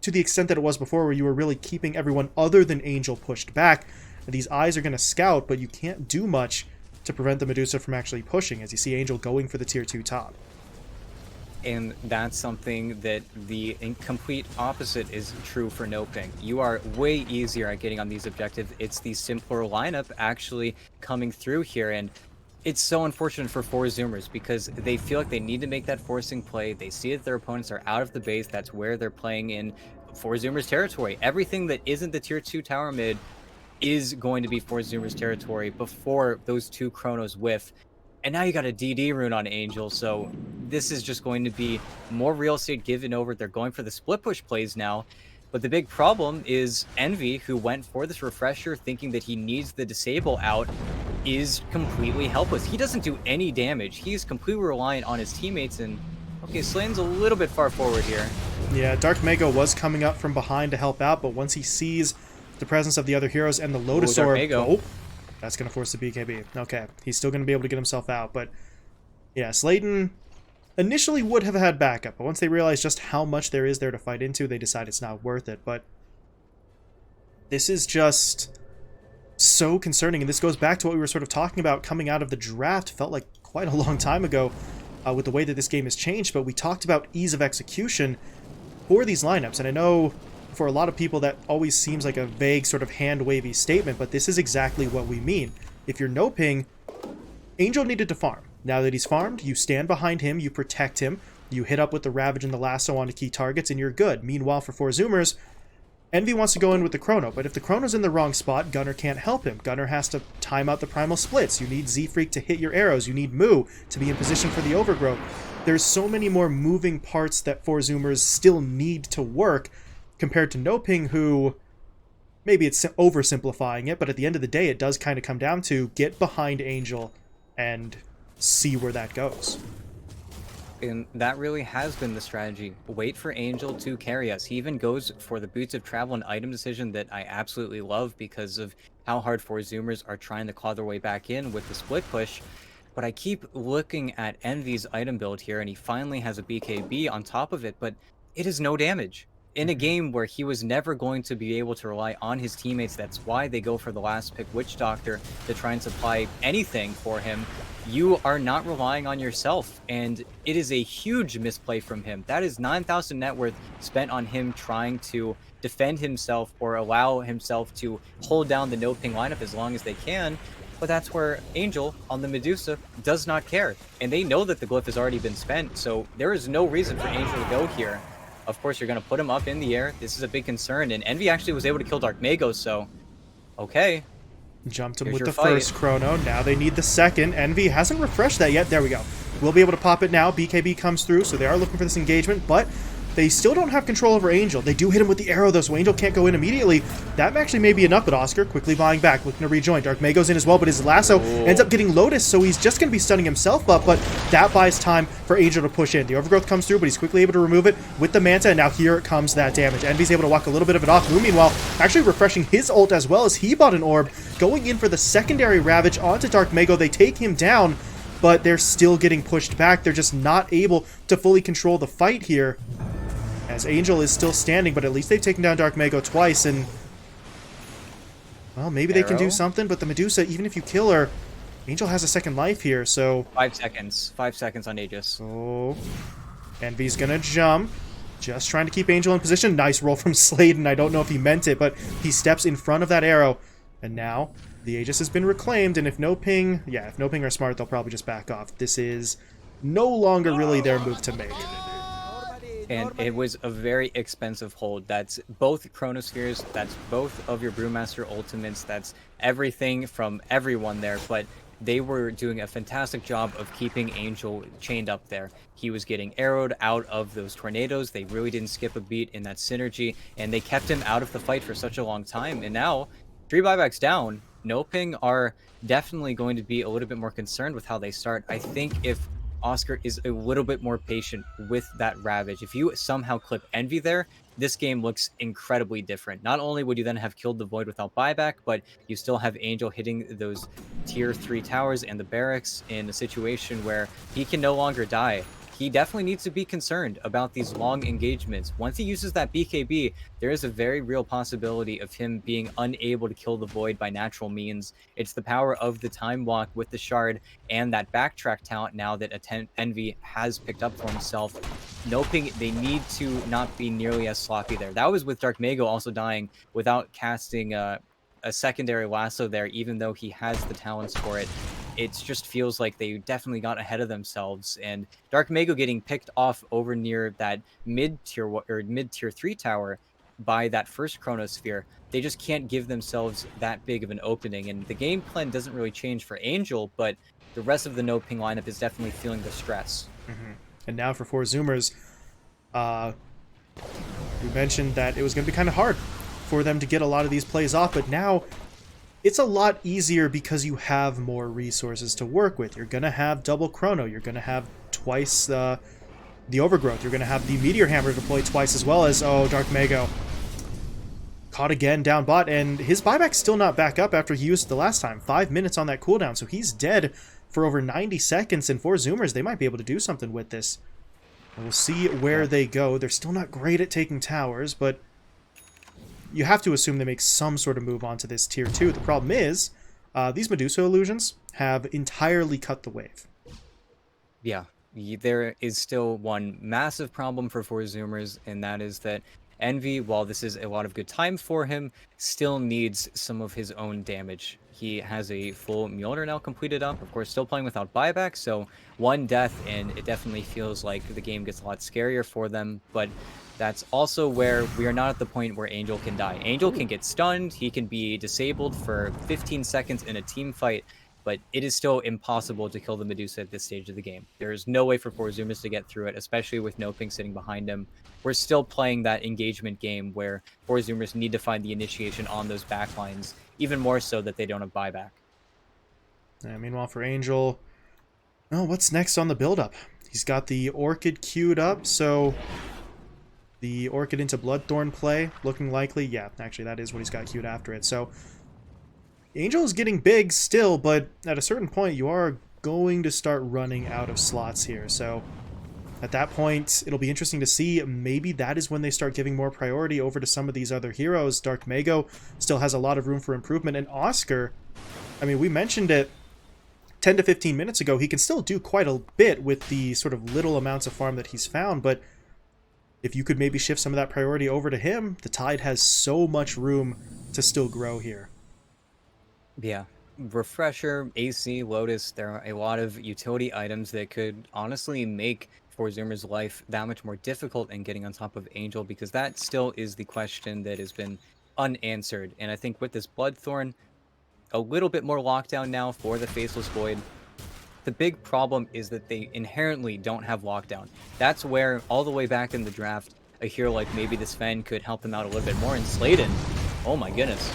to the extent that it was before, where you were really keeping everyone other than Angel pushed back. These eyes are going to scout, but you can't do much to prevent the Medusa from actually pushing, as you see Angel going for the tier 2 top. And that's something that the complete opposite is true for NoPing. You are way easier at getting on these objectives. It's the simpler lineup actually coming through here, and it's so unfortunate for four Zoomers because they feel like they need to make that forcing play. They see that their opponents are out of the base. That's where they're playing in four Zoomers territory. Everything that isn't the tier 2 tower mid is going to be four Zoomers territory before those two Chronos whiff. And now you got a DD rune on Angel, so this is just going to be more real estate given over. They're going for the split push plays now. But the big problem is Envy, who went for this refresher thinking that he needs the disable out, is completely helpless. He doesn't do any damage. He's completely reliant on his teammates, and okay, Slane's a little bit far forward here. Yeah, Dark Mago was coming up from behind to help out, but once he sees the presence of the other heroes and the Lotus Orb, that's going to force the BKB. Okay, he's still going to be able to get himself out, but yeah, Sladen initially would have had backup, but once they realize just how much there is there to fight into, they decide it's not worth it. But this is just so concerning, and this goes back to what we were sort of talking about coming out of the draft. Felt like quite a long time ago with the way that this game has changed, but we talked about ease of execution for these lineups, and I know for a lot of people that always seems like a vague sort of hand-wavy statement, but this is exactly what we mean. If you're NoPing, Angel needed to farm. Now that he's farmed, you stand behind him, you protect him, you hit up with the Ravage and the Lasso onto key targets, and you're good. Meanwhile, for four Zoomers, Envy wants to go in with the Chrono, but if the Chrono's in the wrong spot, Gunnar can't help him. Gunnar has to time out the Primal Splits. You need Z-Freak to hit your arrows. You need Moo to be in position for the Overgrowth. There's so many more moving parts that four Zoomers still need to work, compared to NoPing, who maybe it's oversimplifying it, but at the end of the day, it does kind of come down to get behind Angel and see where that goes. And that really has been the strategy. Wait for Angel to carry us. He even goes for the Boots of Travel and item decision that I absolutely love because of how hard 4-Zoomers are trying to claw their way back in with the split push. But I keep looking at Envy's item build here, and he finally has a BKB on top of it, but it is no damage. In a game where he was never going to be able to rely on his teammates, that's why they go for the last pick Witch Doctor to try and supply anything for him. You are not relying on yourself, and it is a huge misplay from him. That is 9,000 net worth spent on him trying to defend himself or allow himself to hold down the NoPing lineup as long as they can. But that's where Angel on the Medusa does not care. And they know that the glyph has already been spent, so there is no reason for Angel to go here. Of course, you're going to put him up in the air. This is a big concern, and Envy actually was able to kill Dark Mago, so okay. Jumped him with the first chrono. Now they need the second. Envy hasn't refreshed that yet. There we go. We'll be able to pop it now. BKB comes through, so they are looking for this engagement, but they still don't have control over Angel. They do hit him with the arrow, though, so Angel can't go in immediately. That actually may be enough, but Oscar quickly buying back, looking to rejoin. Dark Mago's in as well, but his lasso ends up getting Lotus, so he's just going to be stunning himself up, but that buys time for Angel to push in. The overgrowth comes through, but he's quickly able to remove it with the Manta, and now here comes that damage. Envy's able to walk a little bit of it off. Moo, meanwhile, actually refreshing his ult as well as he bought an orb, going in for the secondary Ravage onto Dark Mago. They take him down, but they're still getting pushed back. They're just not able to fully control the fight here, as Angel is still standing, but at least they've taken down Dark Mago twice, and well, maybe they can do something, but the Medusa, even if you kill her, Angel has a second life here, so 5 seconds. 5 seconds on Aegis. So Envy's gonna jump, just trying to keep Angel in position. Nice roll from Sladen. I don't know if he meant it, but he steps in front of that arrow, and now the Aegis has been reclaimed, and if NoPing, if NoPing are smart, they'll probably just back off. This is no longer really their move to make. And it was a very expensive hold. That's both Chronospheres, that's both of your Brewmaster ultimates, that's everything from everyone there, but they were doing a fantastic job of keeping Angel chained up there. He was getting arrowed out of those tornadoes. They really didn't skip a beat in that synergy, and they kept him out of the fight for such a long time. And now, 3 buybacks down, NoPing are definitely going to be a little bit more concerned with how they start. I think if Oscar is a little bit more patient with that Ravage, if you somehow clip Envy there, this game looks incredibly different. Not only would you then have killed the Void without buyback, but you still have Angel hitting those tier 3 towers and the barracks in a situation where he can no longer die. He definitely needs to be concerned about these long engagements. Once he uses that BKB, there is a very real possibility of him being unable to kill the Void by natural means. It's the power of the Time Walk with the Shard and that backtrack talent now that Envy has picked up for himself. NoPing, they need to not be nearly as sloppy there. That was with Dark Mago also dying without casting a secondary lasso there, even though he has the talents for it. It just feels like they definitely got ahead of themselves, and Dark Mago getting picked off over near that mid-tier 3 tower by that first Chronosphere. They just can't give themselves that big of an opening, and the game plan doesn't really change for Angel, but the rest of the NoPing lineup is definitely feeling the stress. And now for 4-Zoomers, we mentioned that it was going to be kind of hard for them to get a lot of these plays off, but now it's a lot easier because you have more resources to work with. You're going to have double Chrono. You're going to have twice the Overgrowth. You're going to have the Meteor Hammer deployed twice, as well as, Dark Mago caught again down bot, and his buyback's still not back up after he used it the last time. 5 minutes on that cooldown, so he's dead for over 90 seconds, and 4-Zoomers, they might be able to do something with this. We'll see where they go. They're still not great at taking towers, but you have to assume they make some sort of move onto this tier 2. The problem is, these Medusa illusions have entirely cut the wave. Yeah, there is still one massive problem for 4-Zoomers, and that is that Envy, while this is a lot of good time for him, still needs some of his own damage. He has a full Mjolnir now completed up, of course still playing without buyback, so one death, and it definitely feels like the game gets a lot scarier for them, but that's also where we are not at the point where Angel can die. Angel can get stunned, he can be disabled for 15 seconds in a team fight, but it is still impossible to kill the Medusa at this stage of the game. There is no way for Forzumus to get through it, especially with NoPing sitting behind him. We're still playing that engagement game where Forzumus need to find the initiation on those backlines, even more so that they don't have buyback. Meanwhile, for Angel, oh, what's next on the build-up? He's got the Orchid queued up, so the Orchid into Bloodthorn play looking likely. Yeah, actually, that is what he's got queued after it. So Angel is getting big still, but at a certain point, you are going to start running out of slots here. So at that point, it'll be interesting to see. Maybe that is when they start giving more priority over to some of these other heroes. Dark Mago still has a lot of room for improvement. And Oscar, I mean, we mentioned it 10 to 15 minutes ago. He can still do quite a bit with the sort of little amounts of farm that he's found. But if you could maybe shift some of that priority over to him, the Tide has so much room to still grow here. Yeah. Refresher, AC, Lotus, there are a lot of utility items that could honestly make Forzumer's life that much more difficult in getting on top of Angel, because that still is the question that has been unanswered. And I think with this Bloodthorn, a little bit more lockdown now for the Faceless Void. The big problem is that they inherently don't have lockdown. That's where, all the way back in the draft, a hero like maybe the Sven could help them out a little bit more. And Sladen, oh my goodness.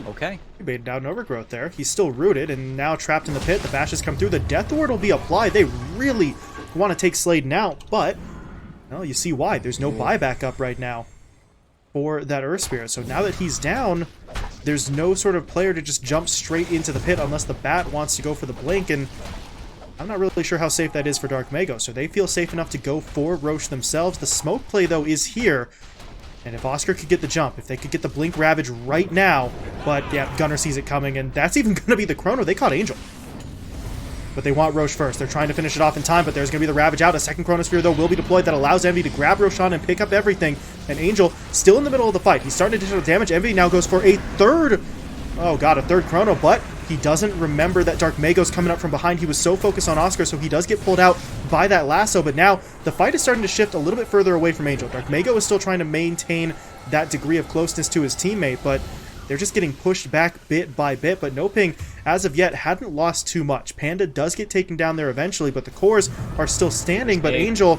Okay. He baited down an Overgrowth there. He's still rooted and now trapped in the pit. The bashes come through. The Death Ward will be applied. They really want to take Sladen out, but well, you see why. There's no buyback up right now for that Earth Spirit. So now that he's down, there's no sort of player to just jump straight into the pit unless the Bat wants to go for the Blink, and I'm not really sure how safe that is for Dark Mago. So they feel safe enough to go for Roche themselves. The smoke play, though, is here. And if Oscar could get the jump, if they could get the Blink Ravage right now, but yeah, Gunnar sees it coming, and that's even going to be the Chrono. They caught Angel. But they want Roche first. They're trying to finish it off in time, but there's going to be the Ravage out. A second Chronosphere, though, will be deployed. That allows Envy to grab Roshan and pick up everything. And Angel, still in the middle of the fight. He's starting to dish out damage. Envy now goes for a third, oh god, a third Chrono, but he doesn't remember that Dark Mago's coming up from behind. He was so focused on Oscar, so he does get pulled out by that lasso, but now the fight is starting to shift a little bit further away from Angel. Dark Mago is still trying to maintain that degree of closeness to his teammate, but they're just getting pushed back bit by bit. But NoPing, as of yet, hadn't lost too much. Panda does get taken down there eventually, but the cores are still standing. But Angel,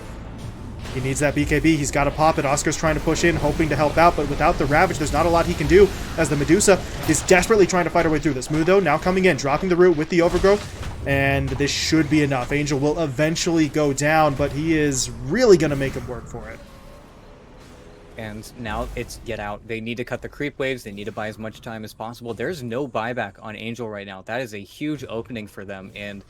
he needs that BKB. He's got to pop it. Oscar's trying to push in, hoping to help out, but without the Ravage, there's not a lot he can do, as the Medusa is desperately trying to fight her way through this. Mudo now coming in, dropping the root with the Overgrowth, and this should be enough. Angel will eventually go down, but he is really going to make him work for it. And now it's get out. They need to cut the creep waves. They need to buy as much time as possible. There's no buyback on Angel right now. That is a huge opening for them. And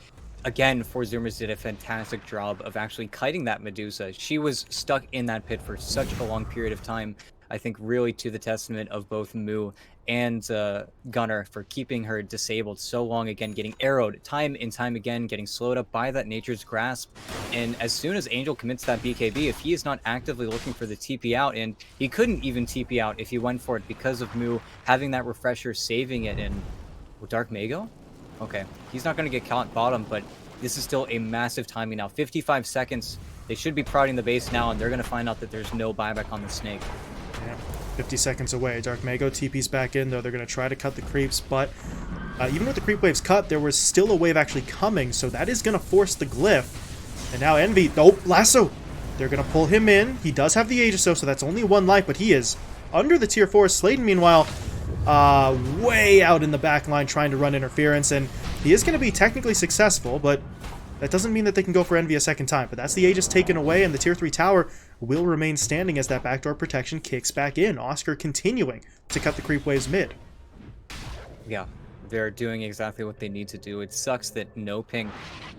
again, Forzumer's did a fantastic job of actually kiting that Medusa. She was stuck in that pit for such a long period of time. I think really to the testament of both Mu and Gunnar for keeping her disabled so long, again, getting arrowed time and time again, getting slowed up by that Nature's Grasp. And as soon as Angel commits that BKB, if he is not actively looking for the TP out, and he couldn't even TP out if he went for it because of Mu having that refresher saving it, and Dark Mago? Okay, he's not going to get caught bottom, but this is still a massive timing now. 55 seconds. They should be prodding the base now, and they're going to find out that there's no buyback on the Snake. Yeah, 50 seconds away. Dark Mago TP's back in, though. They're going to try to cut the creeps, but even with the creep waves cut, there was still a wave actually coming, so that is going to force the Glyph. And now Envy, oh, Lasso! They're going to pull him in. He does have the Aegis, so that's only one life, but he is under the tier 4. Sladen, meanwhile, way out in the back line trying to run interference, and he is going to be technically successful, but that doesn't mean that they can go for Envy a second time. But that's the Aegis taken away, and the tier 3 tower will remain standing as that backdoor protection kicks back in. Oscar continuing to cut the creep waves mid. Yeah, they're doing exactly what they need to do. It sucks that NoPing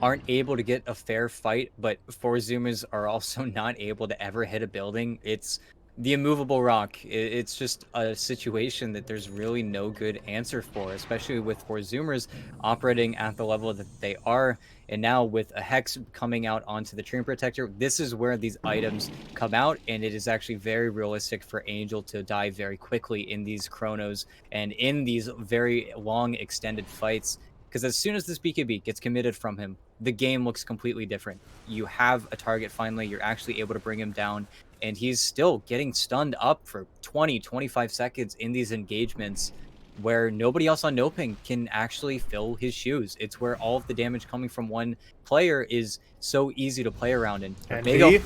aren't able to get a fair fight, but Forzumas are also not able to ever hit a building. It's the immovable rock. It's just a situation that there's really no good answer for, especially with Forzumas operating at the level that they are. And now with a Hex coming out onto the Treant Protector, this is where these items come out, and it is actually very realistic for Angel to die very quickly in these chronos and in these very long extended fights. Because as soon as this BKB gets committed from him, the game looks completely different. You have a target finally, you're actually able to bring him down, and he's still getting stunned up for 20, 25 seconds in these engagements. where nobody else on NoPing can actually fill his shoes. It's where all of the damage coming from one player is so easy to play around in. Envy,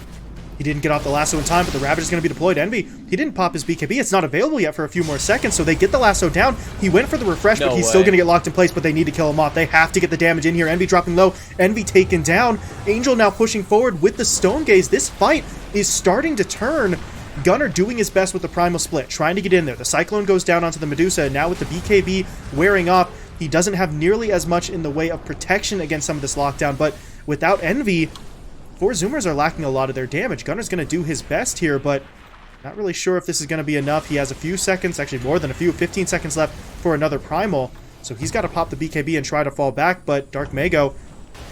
he didn't get off the lasso in time, but the Ravage is going to be deployed. Envy, he didn't pop his BKB. It's not available yet for a few more seconds, so they get the lasso down. He went for the refresh, but he's still going to get locked in place, but they need to kill him off. They have to get the damage in here. Envy dropping low. Envy taken down. Angel now pushing forward with the Stone Gaze. This fight is starting to turn. Gunnar doing his best with the Primal Split, trying to get in there. The Cyclone goes down onto the Medusa, and now with the BKB wearing off, he doesn't have nearly as much in the way of protection against some of this lockdown, but without Envy, 4 Zoomers are lacking a lot of their damage. Gunnar's going to do his best here, but not really sure if this is going to be enough. He has a few seconds, actually more than a few, 15 seconds left for another Primal, so he's got to pop the BKB and try to fall back, but Dark Mago,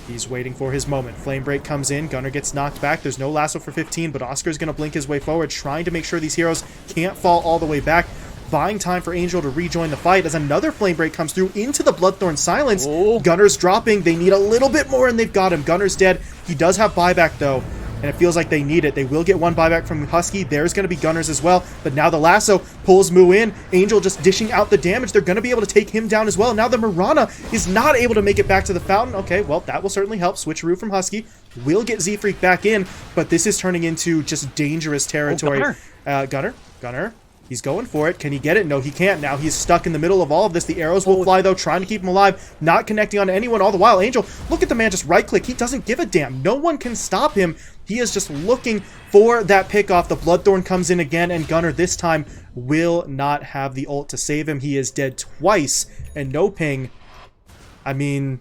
he's waiting for his moment. Flame Break comes in. Gunnar gets knocked back. There's no lasso for 15, but Oscar's going to blink his way forward, trying to make sure these heroes can't fall all the way back. Buying time for Angel to rejoin the fight as another Flame Break comes through into the Bloodthorn Silence. Gunnar's dropping. They need a little bit more, and they've got him. Gunnar's dead. He does have buyback, though, and it feels like they need it. They will get one buyback from Husky. There's going to be Gunnar's as well, but now the lasso pulls Moo in. Angel just dishing out the damage. They're going to be able to take him down as well. Now the Mirana is not able to make it back to the fountain. Okay, well, that will certainly help. Switcheroo from Husky will get Z-Freak back in, but this is turning into just dangerous territory. Gunnar. He's going for it. Can he get it? No, he can't. Now he's stuck in the middle of all of this. The arrows will fly, though, trying to keep him alive, not connecting on anyone all the while. Angel, look at the man just right-click. He doesn't give a damn. No one can stop him. He is just looking for that pick-off. The Bloodthorn comes in again, and Gunnar this time will not have the ult to save him. He is dead twice, and NoPing, I mean,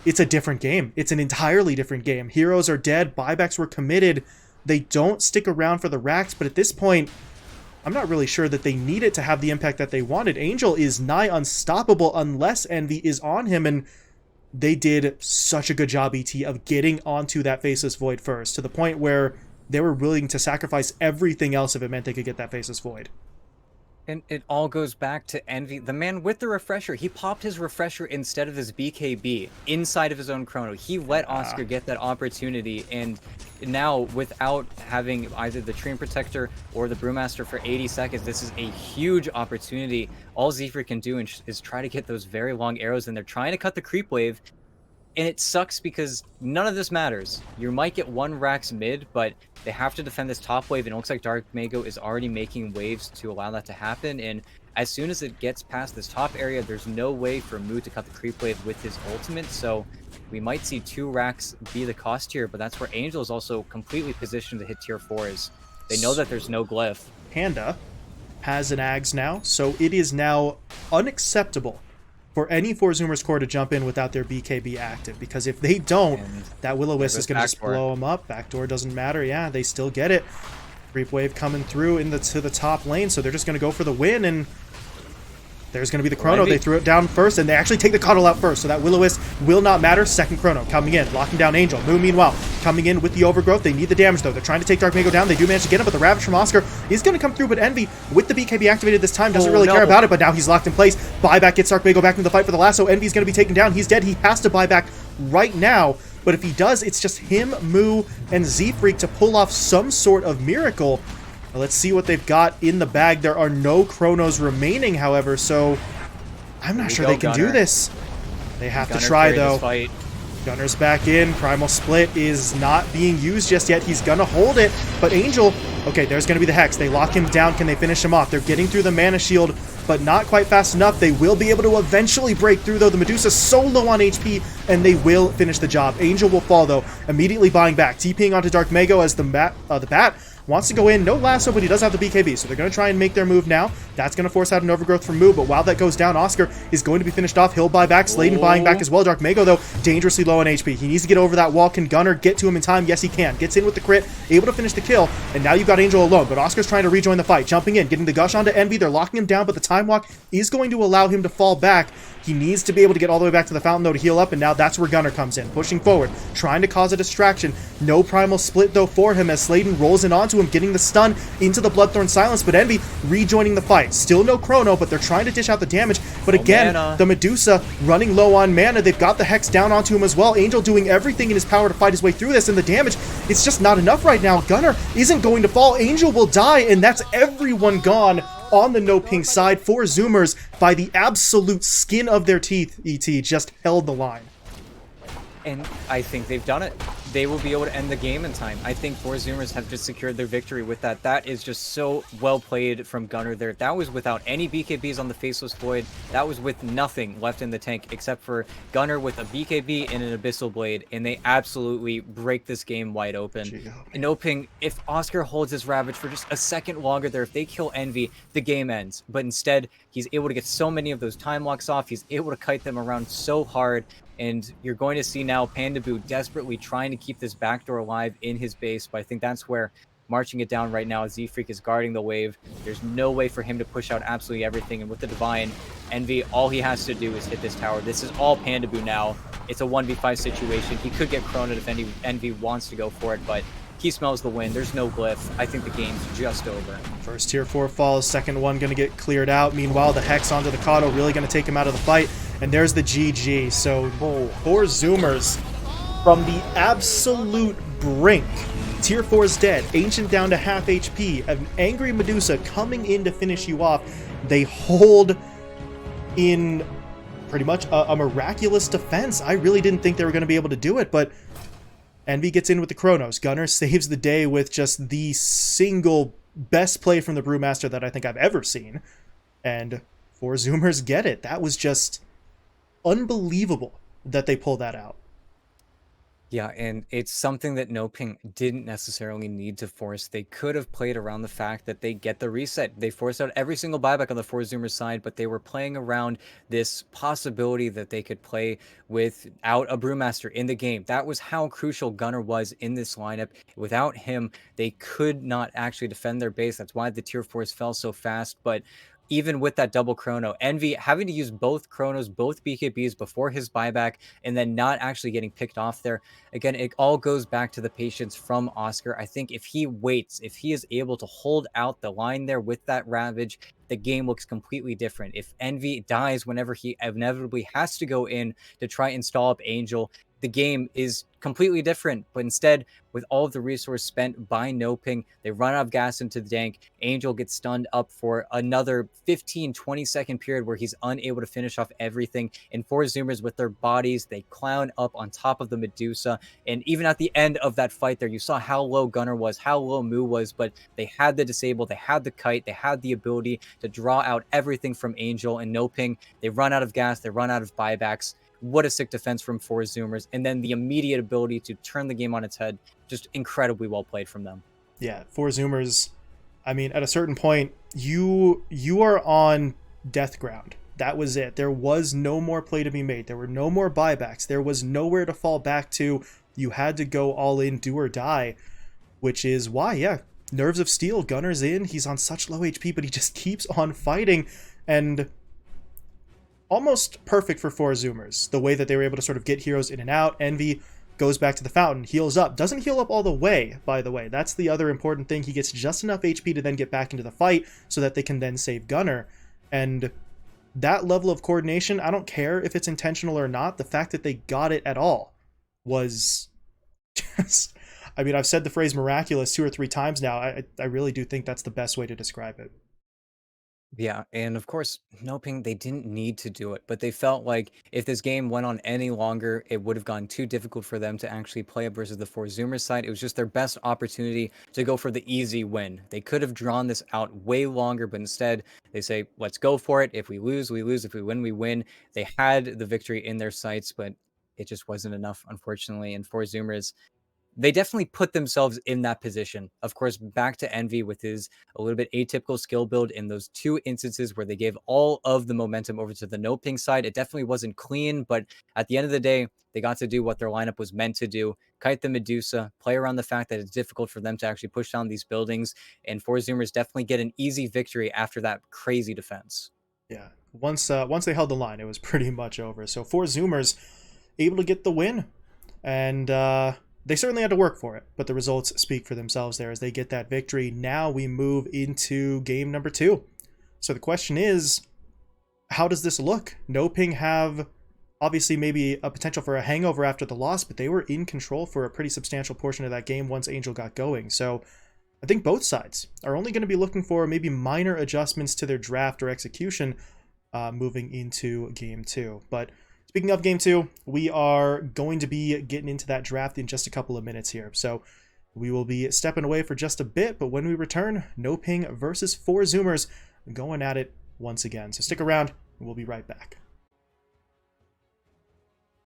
it's a different game. It's an entirely different game. Heroes are dead. Buybacks were committed. They don't stick around for the racks, but at this point, I'm not really sure that they need it to have the impact that they wanted. Angel is nigh unstoppable unless Envy is on him, and they did such a good job, ET, of getting onto that Faceless Void first, to the point where they were willing to sacrifice everything else if it meant they could get that Faceless Void. And it all goes back to Envy. The man with the refresher, he popped his refresher instead of his BKB inside of his own chrono. He let Oscar get that opportunity, and now without having either the Treant Protector or the Brewmaster for 80 seconds, this is a huge opportunity. All Z-Freak can do is try to get those very long arrows, and they're trying to cut the creep wave. And it sucks because none of this matters. You might get one Rax mid, but they have to defend this top wave, and it looks like Dark Mago is already making waves to allow that to happen. And as soon as it gets past this top area, there's no way for Moo to cut the creep wave with his ultimate, so we might see 2 Rax be the cost here, but that's where Angel is also completely positioned to hit tier 4s. They know that there's no glyph. Panda has an Ags now, so it is now unacceptable for any 4 Zoomers core to jump in without their BKB active, because if they don't, that Will-O-Wisp is going to just blow them up. Backdoor doesn't matter. Yeah, they still get it. Creep wave coming through to the top lane, so they're just going to go for the win, and there's going to be the chrono. They threw it down first, and they actually take the cuddle out first, so that Will-O-Wisp will not matter. Second chrono coming in, locking down Angel. Moo, meanwhile, coming in with the overgrowth. They need the damage, though. They're trying to take Dark Mago down. They do manage to get him, but the Ravage from Oscar is going to come through, but Envy, with the BKB activated this time, doesn't really care about it, but now he's locked in place. Buyback gets Dark Mago back into the fight for the lasso. Envy's going to be taken down. He's dead. He has to buy back right now, but if he does, it's just him, Moo, and Z-Freak to pull off some sort of miracle. Now, let's see what they've got in the bag. There are no chronos remaining, however, so I'm not sure they can do this. They have to try, though. Gunner's back in. Primal Split is not being used just yet. He's going to hold it, but Angel... Okay, there's going to be the Hex. They lock him down. Can they finish him off? They're getting through the Mana Shield, but not quite fast enough. They will be able to eventually break through, though. The Medusa's so low on HP, and they will finish the job. Angel will fall, though, immediately buying back. TPing onto Dark Mago as the Bat wants to go in. No lasso, but he does have the BKB, so they're going to try and make their move now. That's going to force out an overgrowth from Moo, but while that goes down, Oscar is going to be finished off. He'll buy back. Sladen buying back as well. Dark Mago, though, dangerously low on HP. He needs to get over that wall. Can Gunnar get to him in time? Yes, he can. Gets in with the crit, able to finish the kill, and now you've got Angel alone, but Oscar's trying to rejoin the fight. Jumping in, getting the gush onto Envy. They're locking him down, but the time walk is going to allow him to fall back. He needs to be able to get all the way back to the fountain, though, to heal up, and now that's where Gunnar comes in, pushing forward, trying to cause a distraction. No Primal Split, though, for him, as Sladen rolls in onto him, getting the stun into the Bloodthorn Silence, but Envy rejoining the fight. Still no chrono, but they're trying to dish out the damage, but again, the Medusa running low on mana. They've got the Hex down onto him as well. Angel doing everything in his power to fight his way through this, and the damage, it's just not enough right now. Gunnar isn't going to fall. Angel will die, and that's everyone gone on the NoPing side. 4 Zoomers, by the absolute skin of their teeth, ET, just held the line. And I think they've done it. They will be able to end the game in time. I think 4 Zoomers have just secured their victory with that. That is just so well played from Gunnar there. That was without any BKBs on the Faceless Void. That was with nothing left in the tank except for Gunnar with a BKB and an Abyssal Blade. And they absolutely break this game wide open. NoPing, if Oscar holds his Ravage for just a second longer there, if they kill Envy, the game ends. But instead, he's able to get so many of those time locks off. He's able to kite them around so hard. And you're going to see now Pandaboo desperately trying to keep this backdoor alive in his base. But I think that's where marching it down right now, Z-Freak is guarding the wave. There's no way for him to push out absolutely everything. And with the Divine, Envy, all he has to do is hit this tower. This is all Pandaboo now. It's a 1v5 situation. He could get chroned if Envy wants to go for it, but he smells the win. There's no glyph. I think the game's just over. First tier 4 falls, second one going to get cleared out. Meanwhile, the Hex onto the Kato really going to take him out of the fight. And there's the GG. So 4 Zoomers from the absolute brink. Tier 4 is dead. Ancient down to half HP. An angry Medusa coming in to finish you off. They hold in pretty much a miraculous defense. I really didn't think they were going to be able to do it, but Envy gets in with the Chronos. Gunnar saves the day with just the single best play from the Brewmaster that I think I've ever seen. And 4 Zoomers get it. That was just unbelievable that they pulled that out. Yeah, and it's something that NoPing didn't necessarily need to force. They could have played around the fact that they get the reset. They forced out every single buyback on the 4 Zoomers side, but they were playing around this possibility that they could play without a Brewmaster in the game. That was how crucial Gunnar was in this lineup. Without him, they could not actually defend their base. That's why the tier 4s fell so fast, but even with that double chrono, Envy having to use both chronos, both BKBs before his buyback, and then not actually getting picked off there. Again, it all goes back to the patience from Oscar. I think if he waits, if he is able to hold out the line there with that Ravage, the game looks completely different. If Envy dies whenever he inevitably has to go in to try and stall up Angel, the game is completely different. But instead, with all of the resource spent by NoPing, they run out of gas into the tank. Angel gets stunned up for another 15-20 second period where he's unable to finish off everything. And 4 Zoomers with their bodies, they clown up on top of the Medusa. And even at the end of that fight there, you saw how low Gunnar was, how low Moo was, but they had the disable, they had the kite, they had the ability to draw out everything from Angel. And NoPing, they run out of gas, they run out of buybacks. What a sick defense from 4 Zoomers. And then the immediate ability to turn the game on its head. Just incredibly well played from them. Yeah, 4 Zoomers. I mean, at a certain point, you are on death ground. That was it. There was no more play to be made. There were no more buybacks. There was nowhere to fall back to. You had to go all in, do or die. Which is why, yeah, Nerves of Steel, Gunnar's in. He's on such low HP, but he just keeps on fighting. And almost perfect for 4 Zoomers. The way that they were able to sort of get heroes in and out. Envy goes back to the fountain, heals up. Doesn't heal up all the way, by the way. That's the other important thing. He gets just enough HP to then get back into the fight so that they can then save Gunnar. And that level of coordination, I don't care if it's intentional or not. The fact that they got it at all was just... I mean, I've said the phrase miraculous 2 or 3 times now. I really do think that's the best way to describe it. Yeah, and of course, NoPing, they didn't need to do it, but they felt like if this game went on any longer, it would have gone too difficult for them to actually play up versus the 4 Zoomers side. It was just their best opportunity to go for the easy win. They could have drawn this out way longer, but instead they say, let's go for it. If we lose, we lose. If we win, we win. They had the victory in their sights, but it just wasn't enough, unfortunately. And 4 Zoomers, they definitely put themselves in that position. Of course, back to Envy with his a little bit atypical skill build in those 2 instances where they gave all of the momentum over to the NoPing side. It definitely wasn't clean, but at the end of the day, they got to do what their lineup was meant to do. Kite the Medusa, play around the fact that it's difficult for them to actually push down these buildings, and 4 Zoomers definitely get an easy victory after that crazy defense. Yeah, once they held the line, it was pretty much over. So 4 Zoomers able to get the win, and they certainly had to work for it, but the results speak for themselves there as they get that victory. Now we move into game number 2. So the question is, how does this look? NoPing have obviously maybe a potential for a hangover after the loss, but they were in control for a pretty substantial portion of that game once Angel got going. So I think both sides are only going to be looking for maybe minor adjustments to their draft or execution moving into game 2. But speaking of game 2, we are going to be getting into that draft in just a couple of minutes here. So we will be stepping away for just a bit, but when we return, NoPing versus 4 Zoomers going at it once again. So stick around, and we'll be right back.